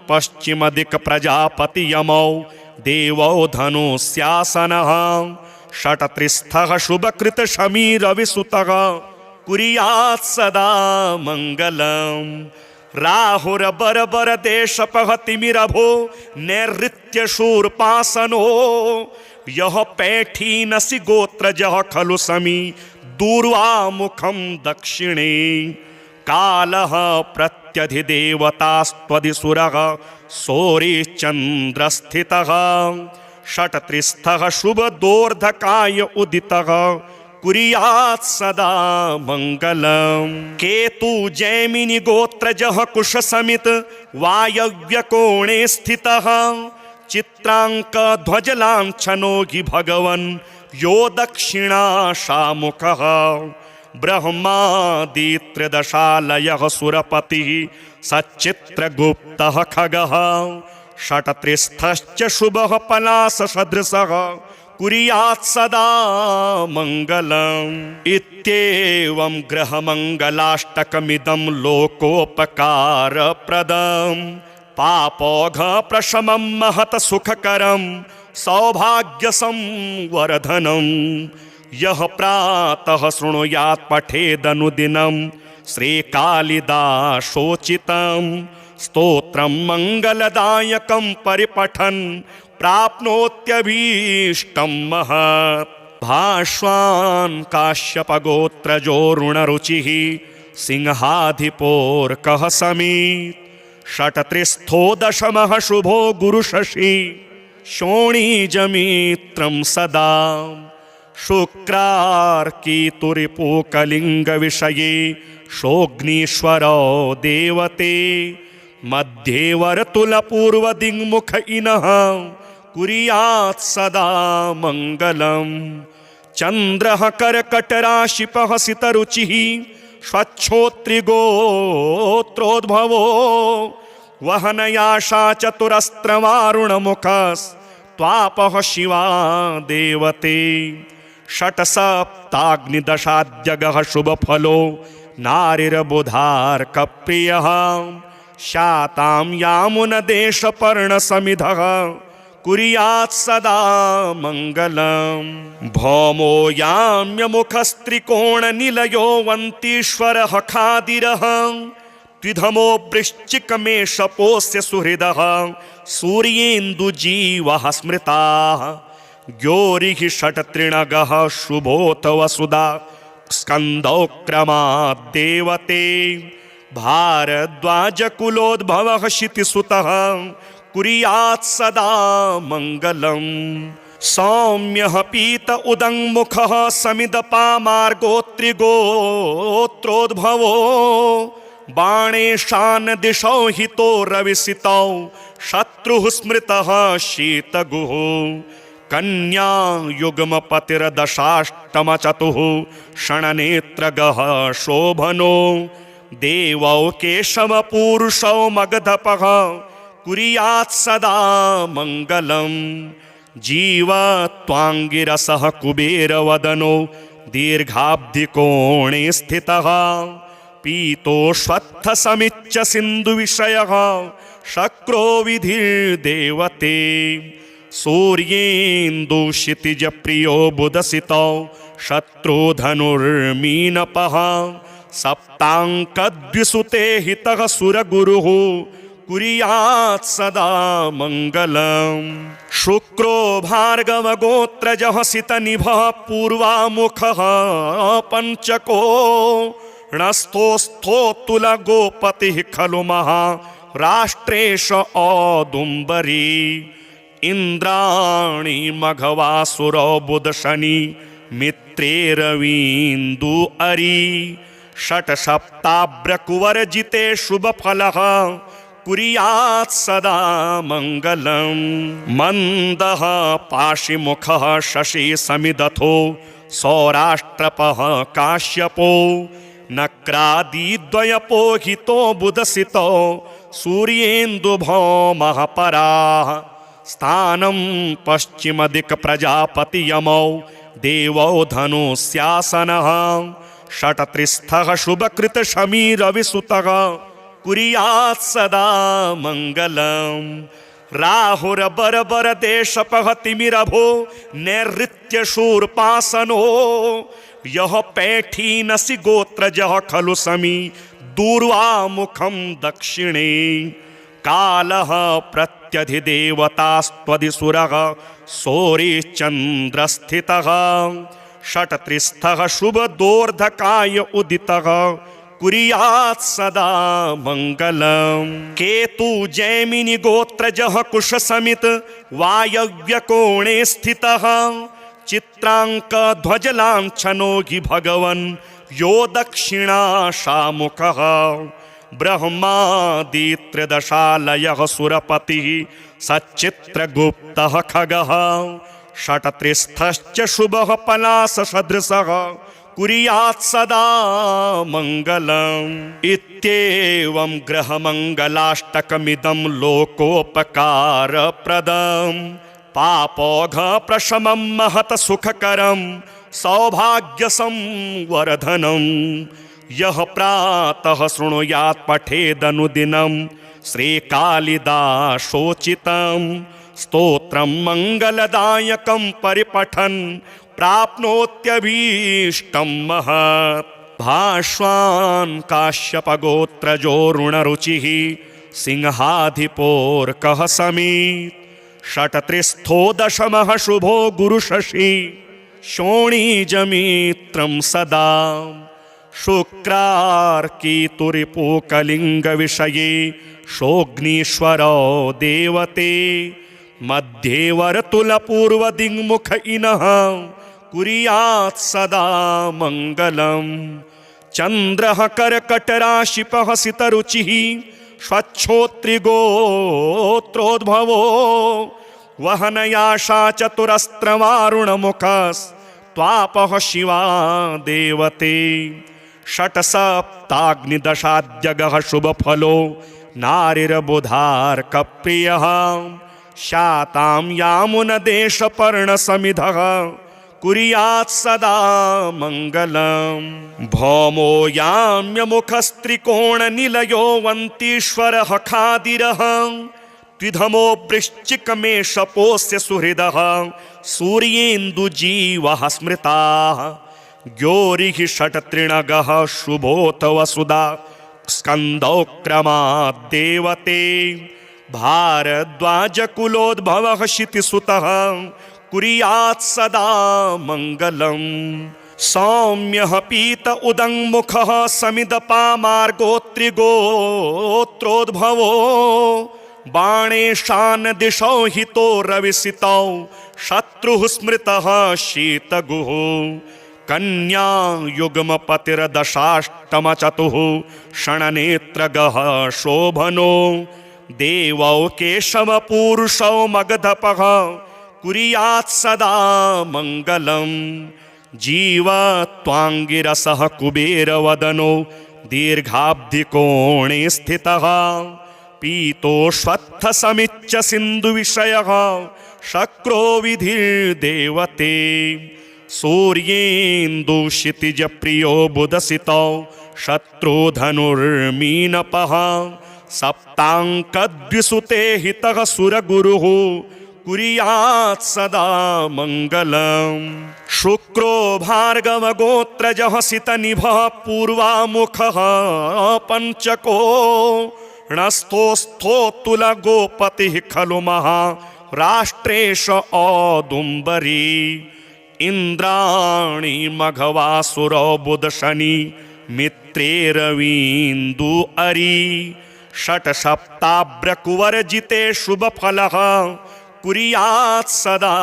पश्चिमदिक्प्रजापतियमौ देवौ धनुस्यासनः षट्त्रिस्थः शुभकृतशमीरविसुतः कुर्यात् सदा मङ्गलम् राहुरबरबरदेशपः तिमिरभो नैऋत्यशूर्पासनो यः पैठीनसि गोत्रजः खलु समी दूर्वामुखं दक्षिणे कालः प्रत्यधिदेवतास्त्वधिसुरः सौरिश्चन्द्रस्थितः षट्त्रिस्थः शुभदोर्धकाय उदितः कुर्यात् सदा मङ्गलम् केतु जैमिनि गोत्रजः कुशसमित वायव्यकोणे स्थितः चित्राङ्कध्वजलाञ्छनो हि भगवन् यो दक्षिणाशामुखः ब्रह्मादित्रदशालयः सुरपतिः सच्चित्रगुप्तः खगः षट्त्रिस्थश्च शुभः पलाससदृशः कुर्यात् सदा मङ्गलम् इत्येवं ग्रहमङ्गलाष्टकमिदं लोकोपकारप्रदम् पापौघप्रशमं महत सुखकरं सौभाग्यसंवर्धनम् यः प्रातः शृणुयात् पठेदनुदिनं श्रीकालिदासोचितं स्तोत्रं मङ्गलदायकं परिपठन् प्राप्नोत्यभीष्टं महत् भाष्वान् काश्यपगोत्रजो ऋणरुचिः सिंहाधिपोर्कः समीत् षट्त्रिस्थो दशमः शुभो गुरुशशि शोणीजमित्रं सदा शुक्रार्कीतुरिपूकलिङ्गविषये शोग्नीश्वरो देवते मध्ये वर्तुलपूर्वदिङ्मुख इनः कुर्यात् सदा मङ्गलम् चन्द्रः कर्कटराशिपः सितरुचिः स्वच्छोत्रिगोत्रोद्भवो वहनयाशा चतुरस्त्रवारुणमुखस्त्वापः शिवा देवते षट्सप्ताग्निदशाद्यगः शुभफलो नारिर्बुधार्कप्रियः शातां यामुनदेशपर्णसमिधः कुर्यात् सदा मङ्गलम् भौमो याम्यमुखस्त्रिकोणनिलयो वन्तीश्वरः खादिरः द्विधमो वृश्चिकमेषपोऽस्य सुहृदः सूर्येन्दुजीवः स्मृताः ज्ञोरिः षट्त्रिणगः शुभोत वसुधा स्कन्दौक्रमाद्देवते भारद्वाजकुलोद्भवः क्षितिसुतः कुर्यात् सदा मङ्गलम् सौम्यः पीत उदङ्मुखः समिदपामार्गोत्रिगोत्रोद्भवो बाणेशान् दिशौ हितो रविसितौ शत्रुः स्मृतः शीतगुः कन्या युग्मपतिर्दशाष्टमचतुः षण्नेत्रगः शोभनो देवौ केशवपूरुषौ मगधपः कुर्यात् सदा मङ्गलम् जीवत्वाङ्गिरसः कुबेरवदनो दीर्घाब्धिकोणे स्थितः पीतोश्वत्थसमिच्च सिन्धुविषयः शक्रो विधिर्देवते सूर्येन्दुक्षितिजप्रियो बुधसितौ शत्रुधनुर्मीनपः सप्ताङ्कद्विसुते हितः सुरगुरुः कुर्यात् सदा मङ्गलम् शुक्रो भार्गवगोत्रजः सितनिभः पूर्वामुखः पञ्चको णस्थोस्थोतुलगोपतिः खलु महाराष्ट्रेश औदुम्बरी इन्द्राणि मघवासुरो बुधशनि मित्रे रवीन्दु अरि षट्सप्ताभ्रकुवर्जिते शुभफलः कुर्यात् सदा मङ्गलम् मन्दः पाशिमुखः शशि समिदथो सौराष्ट्रपः काश्यपो नक्रादिद्वयपोहितो बुधसितो सूर्येन्दुभौमः पराः स्थानं पश्चिमदिक्प्रजापतियमौ देवौ धनुस्यासनः षट्त्रिस्थः शुभकृतशमीरविसुतः कुर्यात् सदा मङ्गलम् राहुरबरबरदेशपः तिमिरभो नैऋत्यशूर्पासनो यः पैठीनसि गोत्रजः खलु समी दूर्वामुखं दक्षिणे कालः प्रत्यधिदेवतास्त्वदिसुरः सौरिश्चन्द्रस्थितः षट्त्रिस्थः शुभदोर्धकाय उदितः कुर्यात् सदा मङ्गलम् केतु जैमिनि गोत्रजः कुशसमित वायव्यकोणे स्थितः चित्राङ्कध्वजलाञ्छनो हि भगवन् यो दक्षिणाशामुखः ब्रह्मादित्रदशालयः सुरपतिः सच्चित्रगुप्तः खगः षट्त्रिस्थश्च शुभः पलाससदृशः कुर्यात् सदा मङ्गलम् इत्येवं ग्रहमङ्गलाष्टकमिदं लोकोपकारप्रदम् पापौघप्रशमं महत सुखकरं सौभाग्यसंवर्धनम् यः प्रातः शृणुयात् पठेदनुदिनं श्रीकालिदासोचितं स्तोत्रं मङ्गलदायकं परिपठन् प्राप्नोत्यभीष्टं महत् भाष्वान् काश्यपगोत्रजो ऋणरुचिः सिंहाधिपोर्कः समीत् षट्त्रिस्थो दशमः शुभो गुरुशशि शोणीजमित्रं सदा शुक्रार्कीतुरिपूकलिङ्गविषये शोऽग्नीश्वरो देवते मध्ये वर्तुलपूर्वदिङ्मुख इनः कुर्यात् सदा मङ्गलम् चन्द्रः कर्कटराशिपः सितरुचिः स्वच्छोत्रिगोत्रोद्भवो वहनयाशा चतुरस्त्रवारुणमुखस्त्वापः शिवा देवते षट्सप्ताग्निदशाद्यगः शुभफलो नारिर्बुधार्कप्रियः शातां यामुनदेशपर्णसमिधः कुर्यात् सदा मङ्गलम् भौमो याम्यमुखस्त्रिकोणनिलयो वन्तीश्वरः खादिरः द्विधमो वृश्चिकमेषपोऽस्य सुहृदः सूर्येन्दुजीवः स्मृताः ग्योरिः षट्त्रिणगः शुभोऽथ वसुधा स्कन्दौक्रमाद्देवते भारद्वाजकुलोद्भवः क्षितिसुतः कुर्यात् सदा मङ्गलम् सौम्यः पीत उदङ्मुखः समिदपामार्गोत्रिगोत्रोद्भवो बाणेशान् दिशौ हितो रविसितौ शत्रुः स्मृतः शीतगुः कन्या युग्मपतिर्दशाष्टमचतुः षण्नेत्रगः शोभनो देवौ केशवपूरुषौ मगधपः कुर्यात् सदा मङ्गलम् जीवत्वाङ्गिरसः कुबेरवदनो दीर्घाब्धिकोणे स्थितः पीतोश्वत्थसमिच्च सिन्धुविषयः शक्रो विधिर्देवते सूर्येन्दुक्षितिजप्रियो बुधसितौ शत्रुधनुर्मीनपः सप्ताङ्कद्विसुते हितः सुरगुरुः कुर्यात् सदा मङ्गलम् शुक्रो भार्गवगोत्रजः सितनिभः पूर्वामुखः पञ्चको णस्थोस्थोतुलगोपतिः खलु महाराष्ट्रेश औदुम्बरी इन्द्राणी मघवासुरो बुधशनि मित्रे रवीन्दु अरी षट्सप्ताभ्रकुवर्जिते शुभफलः कुर्यात् सदा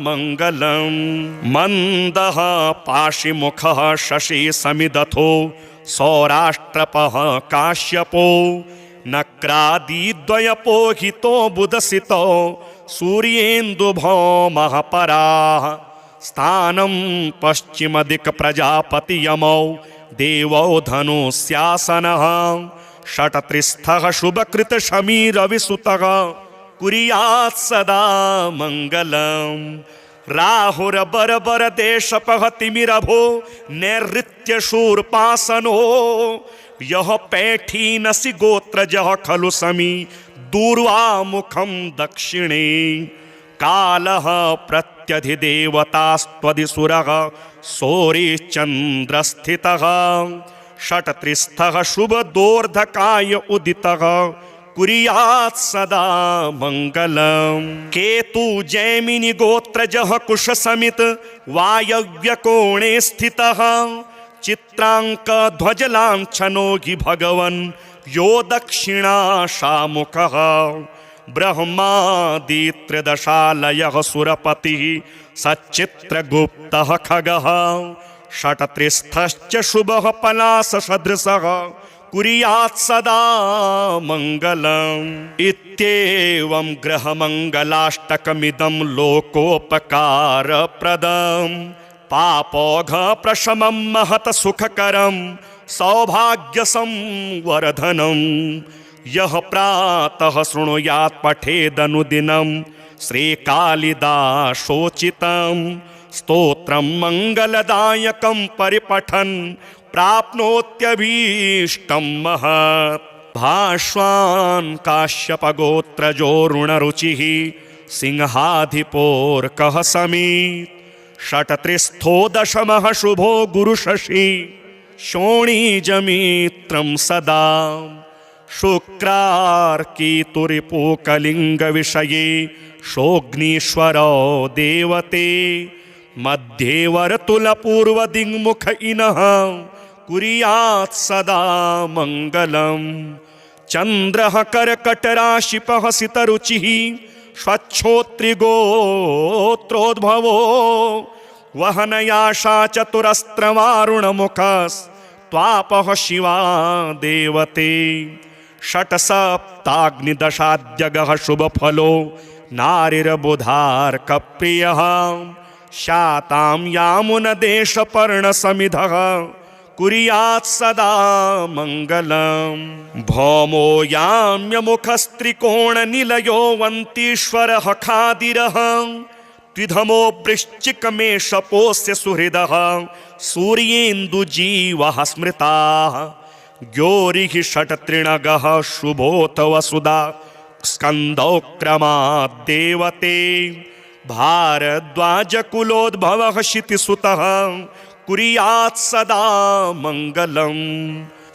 मङ्गलम् मन्दः पाशिमुखः शशि समिदथो सौराष्ट्रपः काश्यपो नक्रादिद्वयपो हितो बुधसितो सूर्येन्दुभौमः पराः स्थानं पश्चिमदिक्प्रजापतियमौ देवौ धनुस्यासनः षट्त्रिस्थः शुभकृतशमीरविसुतः कुर्यात् सदा मङ्गलम् राहुरबरबरदेशपः तिमिरभो नैऋत्यशूर्पासनो यः पैठीनसि गोत्रजः खलु समी दूर्वामुखं दक्षिणे कालः प्रत्यधिदेवतास्त्वदिसुरः सौरिश्चन्द्रस्थितः षट्त्रिस्थः शुभदोर्धकाय उदितः कुर्यात् सदा मङ्गलम् केतु जैमिनि गोत्रजः कुशसमित वायव्यकोणे स्थितः चित्राङ्कध्वजलाञ्छनो हि भगवन् यो दक्षिणाशामुखः ब्रह्मादित्रदशालयः सुरपतिः सच्चित्रगुप्तः खगः षट्त्रिस्थश्च शुभः पलाससदृशः कुर्यात् सदा मङ्गलम् इत्येवं ग्रहमङ्गलाष्टकमिदं लोकोपकारप्रदम् पापौघप्रशमं महत् सुखकरं सौभाग्यसंवर्धनम् यः प्रातः शृणुयात् पठेदनुदिनं श्रीकालिदासोचितं स्तोत्रं मङ्गलदायकं परिपठन् प्राप्नोत्यभीष्टं महत् भाष्वान् काश्यपगोत्रजो ऋणरुचिः सिंहाधिपोर्कः समीत् षट्त्रिस्थो दशमः शुभो गुरुशशि शोणीजमित्रं सदा शुक्रार्कीतुरिपूकलिङ्गविषये शोऽग्नीश्वरो देवते मध्ये वर्तुलपूर्वदिङ्मुख इनः कुर्यात् सदा मङ्गलम् चन्द्रः कर्कटराशिपः सितरुचिः स्वच्छोत्रिगोत्रोद्भवो वहनयाशा चतुरस्त्रवारुणमुखस्त्वापः शिवा देवते षट्सप्ताग्निदशाद्यगः शुभफलो नारिर्बुधार्कप्रियः शातां यामुनदेशपर्णसमिधः कुर्यात् सदा मङ्गलम् भौमो याम्यमुखस्त्रिकोणनिलयो वन्तीश्वरः खादिरः द्विधमो वृश्चिकमेषपोऽस्य सुहृदः सूर्येन्दुजीवः स्मृताः ज्ञोरिः षट्त्रिणगः शुभोत वसुधा स्कन्दौ क्रमाद्देवते भारद्वाजकुलोद्भवः क्षितिसुतः कुर्यात् सदा मङ्गलम्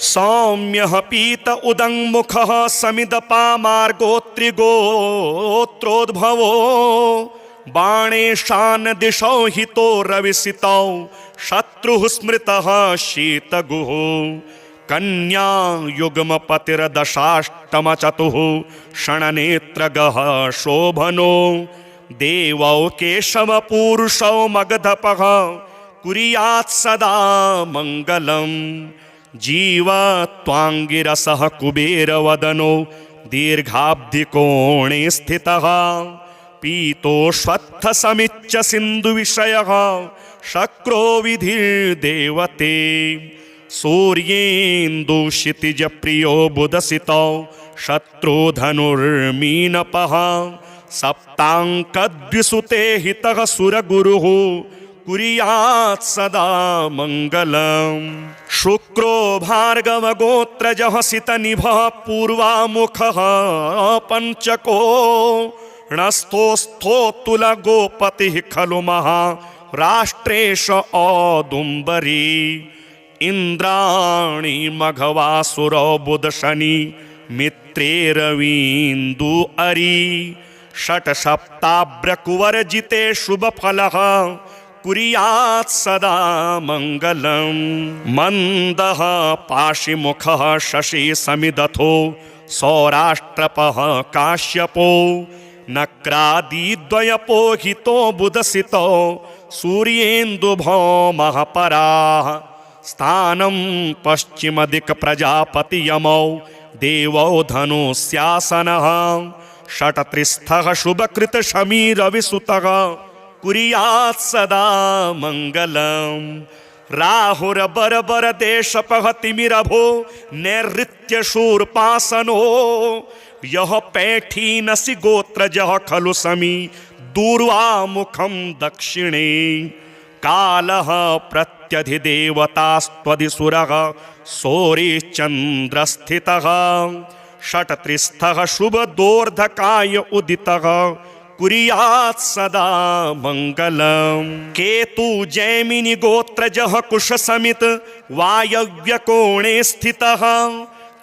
सौम्यः पीत उदङ्मुखः समिदपामार्गोत्रिगोत्रोद्भवो बाणेशान दिशौ हितो रविसितौ शत्रुः स्मृतः शीतगुः कन्या युग्मपतिर्दशाष्टमचतुः षण्नेत्रगः शोभनो देवौ केशवपूरुषौ मगधपः कुर्यात् सदा मङ्गलम् जीवत्वाङ्गिरसः कुबेरवदनो दीर्घाब्धिकोणे स्थितः पीतोश्वत्थसमिच्च सिन्धुविषयः शक्रो विधिर्देवते सूर्येन्दुक्षितिजप्रियो बुधसितौ शत्रुधनुर्मीनपः सप्ताङ्कद्विसुते हितः सुरगुरुः कुर्यात् सदा मङ्गलम् शुक्रो भार्गवगोत्रजः सितनिभः पूर्वामुखः पञ्चको णस्थोस्थोतुलगोपतिः खलु महाराष्ट्रेश औदुम्बरी इन्द्राणि मघवासुरो बुधशनि मित्रे रवीन्दु अरि षट्सप्ताभ्रकुवर्जिते शुभफलः कुर्यात् सदा मङ्गलम् मन्दः पाशिमुखः शशि समिदथो सौराष्ट्रपः काश्यपो नक्रादिद्वयपो हितो बुधसितो सूर्येन्दुभौमः पराः स्थानं पश्चिमदिक्प्रजापतियमौ देवौ धनुस्यासनः षट्त्रिस्थः शुभकृतशमीरविसुतः कुर्यात् सदा मङ्गलम् राहुरबरबरदेशपः तिमिरभो नैऋत्यशूर्पासनो यः पैठीनसि गोत्रजः खलु समी दूर्वामुखं दक्षिणे कालः प्रत्यधिदेवतास्त्वधिसुरः सौरिश्चन्द्रस्थितः षट्त्रिस्थः शुभदोर्धकाय उदितः कुर्यात् सदा मङ्गलम् केतु जैमिनि गोत्रजः कुशसमित वायव्यकोणे स्थितः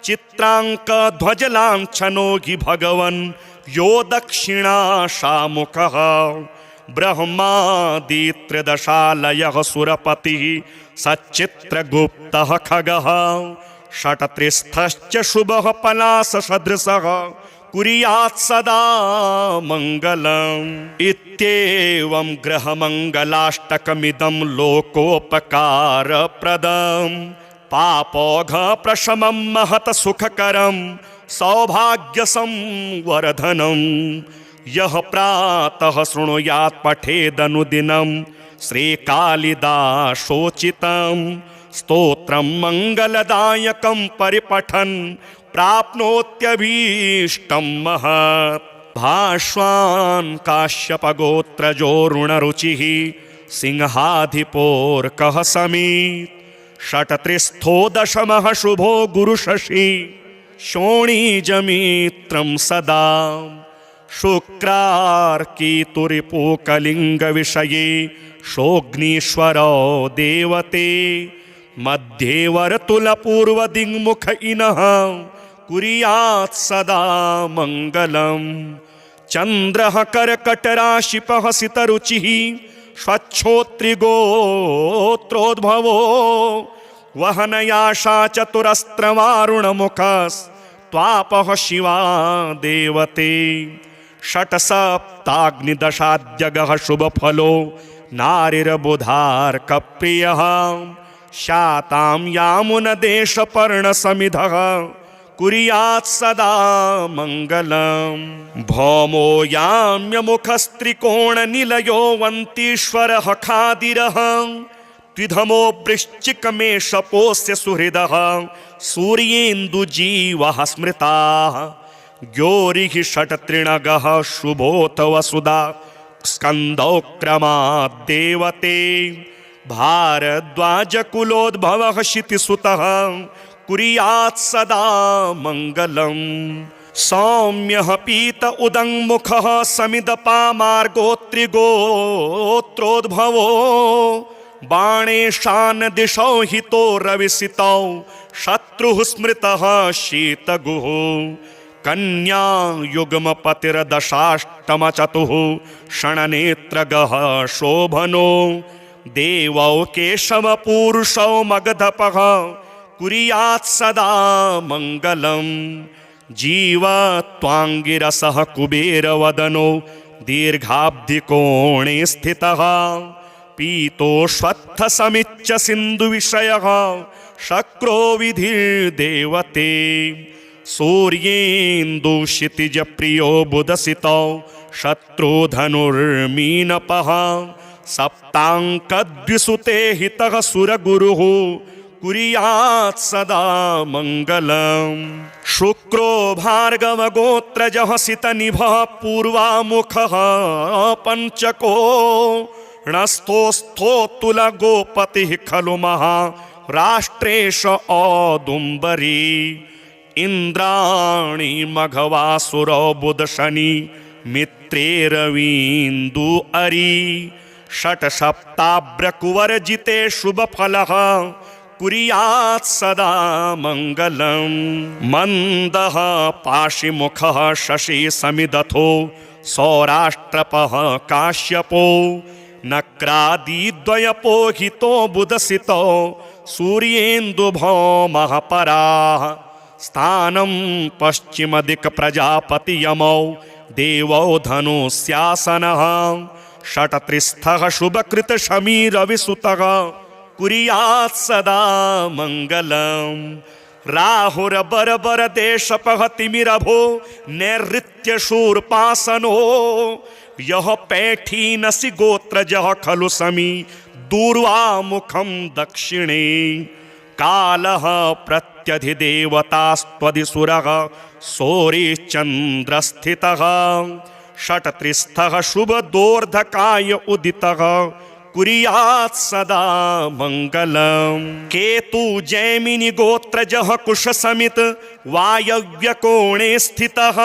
चित्राङ्कध्वजलाञ्छनो हि भगवन् यो दक्षिणाशामुखः ब्रह्मादित्रदशालयः सुरपतिः सच्चित्रगुप्तः खगः षट्त्रिस्थश्च शुभः पलाससदृशः कुर्यात् सदा मङ्गलम् इत्येवं ग्रहमङ्गलाष्टकमिदं लोकोपकारप्रदम् पापौघप्रशमं महत् सुखकरं सौभाग्यसंवर्धनं यः प्रातः शृणुयात् पठेदनुदिनं श्रीकालिदासोचितं स्तोत्रं मङ्गलदायकं परिपठन् प्राप्नोत्यभीष्टं महत् भाष्वान् काश्यपगोत्रजो ऋणरुचिः सिंहाधिपोर्कः समीत् षट्त्रिस्थो दशमः शुभो गुरुशशि शोणीजमित्रं सदा शुक्रार्कीतुरिपूकलिङ्गविषये शोग्नीश्वरो देवते मध्ये वर्तुलपूर्वदिङ्मुख इनः कुर्यात् सदा मङ्गलम् चन्द्रः कर्कटराशिपः सितरुचिः स्वच्छोत्रिगोत्रोद्भवो वहनयाशा चतुरस्त्रवारुणमुखस्त्वापः शिवा देवते षट्सप्ताग्निदशाद्यगः शुभफलो नारिर्बुधार्कप्रियः शातां यामुनदेशपर्णसमिधः कुर्यात् सदा मङ्गलम् भौमो याम्यमुखस्त्रिकोणनिलयो वन्तीश्वरः खादिरः द्विधमो वृश्चिकमेषपोऽस्य सुहृदः सूर्येन्दुजीवः स्मृताः ज्ञोरिः षट्त्रिणगः शुभोत वसुधा स्कन्दौ क्रमात् देवते भारद्वाजकुलोद्भवः क्षितिसुतः कुर्यात् सदा मङ्गलम् सौम्यः पीत उदङ्मुखः समिदपामार्गोत्रिगोत्रोद्भवो बाणेशान दिशौ हितो रविसितौ शत्रुः स्मृतः शीतगुः कन्या युग्मपतिर्दशाष्टमचतुः षण्नेत्रगः शोभनो देवौ केशवपूरुषौ मगधपः कुर्यात् सदा मङ्गलम् जीवत्वाङ्गिरसः कुबेरवदनो दीर्घाब्धिकोणे स्थितः पीतोश्वत्थसमिच्च सिन्धुविषयः शक्रो विधिर्देवते सूर्येन्दुक्षितिजप्रियो बुधसितौ शत्रुधनुर्मीनपः सप्ताङ्कद्विसुते हितः सुरगुरुः कुर्यात् सदा मङ्गलम् शुक्रो भार्गवगोत्रजः सितनिभः पूर्वामुखः पञ्चको णस्थोस्थोतुलगोपतिः खलु महाराष्ट्रेश औदुम्बरी इन्द्राणि मघवासुरो बुधशनि मित्रे रवीन्दु अरि षट्सप्ताभ्रकुवर्जिते शुभफलः कुर्यात् सदा मङ्गलम् मन्दः पाशिमुखः शशि समिदथो सौराष्ट्रपः काश्यपो नक्रादिद्वयपोहितो बुधसितो सूर्येन्दुभौमः पराः स्थानं पश्चिमदिक्प्रजापतियमौ देवौ धनुस्यासनः षट्त्रिस्थः शुभकृतशमीरविसुतः कुर्यात् सदा मङ्गलम् राहुरबरबरदेशपः तिमिरभो नैऋत्यशूर्पासनो यः पैठीनसि गोत्रजः खलु समी दूर्वामुखं दक्षिणे कालः प्रत्यधिदेवतास्त्वधिसुरः सौरिश्चन्द्रस्थितः षट्त्रिस्थः शुभदोर्धकाय उदितः कुर्यात् सदा मङ्गलम् केतु जैमिनि गोत्रजः कुशसमित वायव्यकोणे स्थितः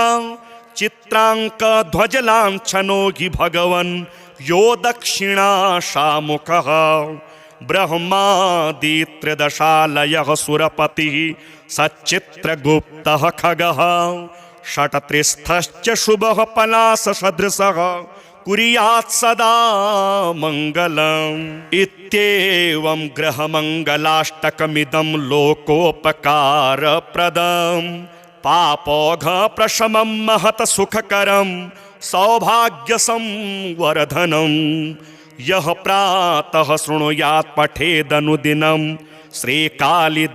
चित्राङ्कध्वजलाञ्छनो हि भगवन् यो दक्षिणाशामुखः ब्रह्मादित्रदशालयः सुरपतिः सच्चित्रगुप्तः खगः षट्त्रिस्थश्च शुभः पलाससदृशः कुर्यात् सदा मङ्गलम् इत्येवं ग्रहमङ्गलाष्टकमिदं लोकोपकारप्रदम् पापौघप्रशमं महत सुखकरं सौभाग्यसंवर्धनम् यः प्रातः शृणुयात् पठेदनुदिनं श्रीकालिदासोचितं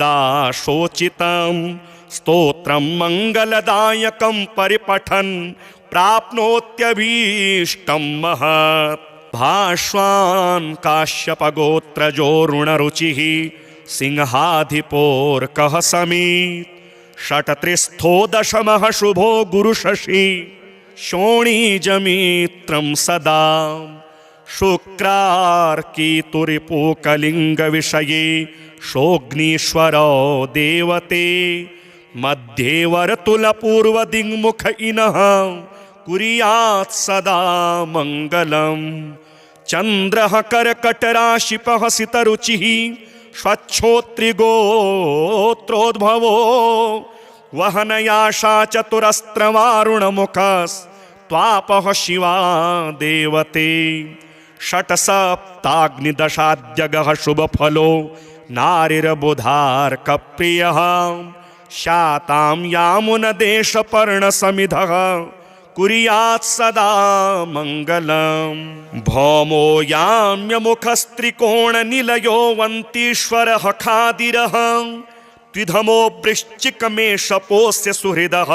स्तोत्रं मङ्गलदायकं परिपठन् प्राप्नोत्यभीष्टं महत् भाष्वान् काश्यपगोत्रजो ऋणरुचिः सिंहाधिपोर्कः समीत् षट्त्रिस्थो दशमः शुभो गुरुशशि शोणीजमित्रं सदा शुक्रार्कीतुरिपूकलिङ्गविषये शोग्नीश्वरो देवते मध्ये वर्तुलपूर्वदिङ्मुख इनः कुर्यात् सदा मङ्गलम् चन्द्रः कर्कटराशिपः सितरुचिः स्वच्छोत्रिगोत्रोद्भवो वहनयाशा चतुरस्त्रवारुणमुखस्त्वापः शिवा देवते षट्सप्ताग्निदशाद्यगः शुभफलो नारिर्बुधार्कप्रियः शातां यामुनदेशपर्णसमिधः कुर्यात् सदा मङ्गलम् भौमो याम्यमुखस्त्रिकोणनिलयो वन्तीश्वरः खादिरः द्विधमो वृश्चिकमेषपोऽस्य सुहृदः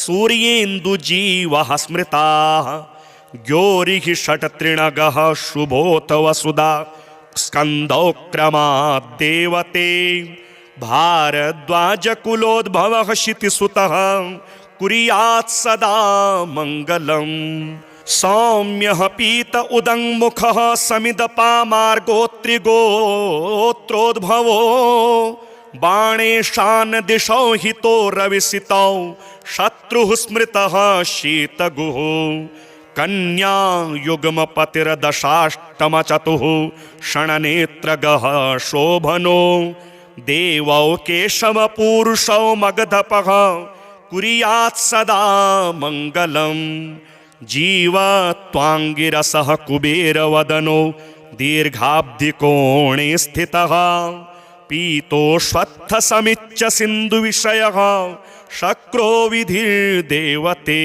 सूर्येन्दुजीवः स्मृताः ज्ञोरिः षट्त्रिणगः शुभोत वसुधा स्कन्दौ क्रमात् देवते भारद्वाजकुलोद्भवः क्षितिसुतः कुर्यात् सदा मङ्गलम् सौम्यः पीत उदङ्मुखः समिदपामार्गोत्रिगोत्रोद्भवो बाणेशान् दिशौ हितो रविसितौ शत्रुः स्मृतः शीतगुः कन्या युग्मपतिर्दशाष्टमचतुः षण्नेत्रगः शोभनो देवौ केशवपूरुषौ मगधपः कुर्यात् सदा मङ्गलम् जीवत्वाङ्गिरसः कुबेरवदनो दीर्घाब्धिकोणे स्थितः पीतोष्वत्थसमिच्च सिन्धुविषयः शक्रो विधिर्देवते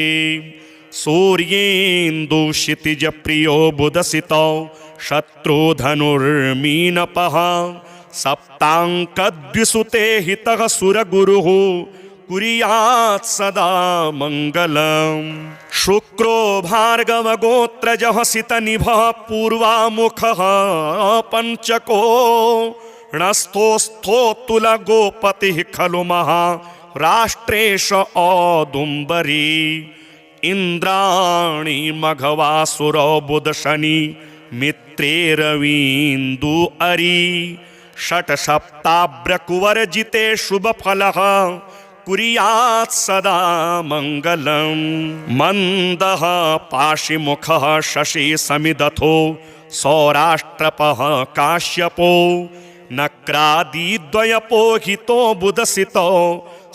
सूर्येन्दुक्षितिजप्रियो बुधसितो शत्रुधनुर्मीनपः सप्ताङ्कद्विसुते हितः सुरगुरुः कुर्यात् सदा मङ्गलम् शुक्रो भार्गवगोत्रजः सितनिभः पूर्वामुखः पञ्चको णस्थोस्थोतुलगोपतिः खलु महाराष्ट्रेश औदुम्बरी इन्द्राणि मघवासुरो बुधशनि मित्रे रवीन्दु अरि षट्सप्ताभ्रकुवर्जिते शुभफलः कुर्यात् सदा मङ्गलम् मन्दः पाशिमुखः शशि समिदथो सौराष्ट्रपः काश्यपो नक्रादिद्वयपोहितो बुधसितो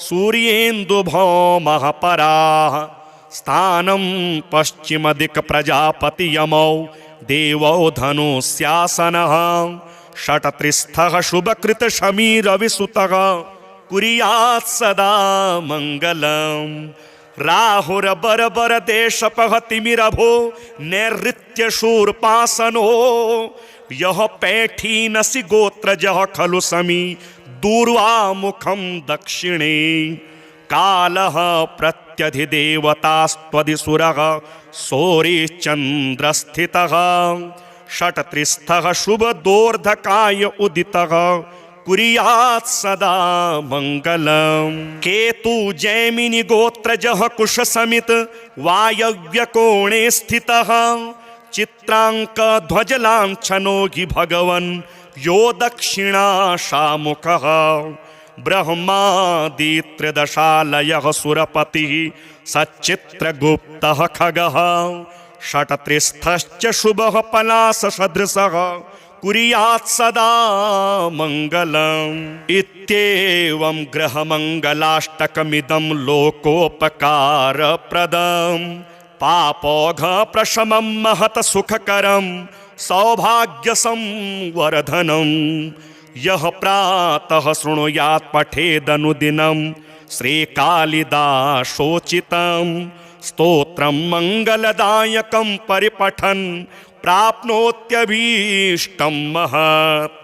सूर्येन्दुभौमः पराः स्थानं पश्चिमदिक्प्रजापतियमौ देवौ धनुस्यासनः षट्त्रिस्थः शुभकृतशमीरविसुतः कुर्यात् सदा मङ्गलम् राहुरबरबरदेशपः तिमिरभो नैऋत्यशूर्पासनो यः पैठीनसि गोत्रजः खलु समी दूर्वामुखं दक्षिणे कालः प्रत्यधिदेवतास्त्वदिसुरः सौरिश्चन्द्रस्थितः षट्त्रिस्थः शुभदोर्धकाय उदितः कुर्यात् सदा मङ्गलम् केतु जैमिनि गोत्रजः कुशसमित वायव्यकोणे स्थितः चित्राङ्कध्वजलाञ्छनो हि भगवन् यो दक्षिणाशामुखः ब्रह्मादित्रदशालयः सुरपतिः सच्चित्रगुप्तः खगः षट्त्रिस्थश्च शुभः पलाससदृशः कुर्यात् सदा मङ्गलम् इत्येवं ग्रहमङ्गलाष्टकमिदं लोकोपकारप्रदम् पापौघप्रशमं महत् सुखकरं सौभाग्यसंवर्धनम् यः प्रातः शृणुयात् पठेदनुदिनं श्रीकालिदासोचितं स्तोत्रं मङ्गलदायकं परिपठन् प्राप्नोत्यभीष्टं महत्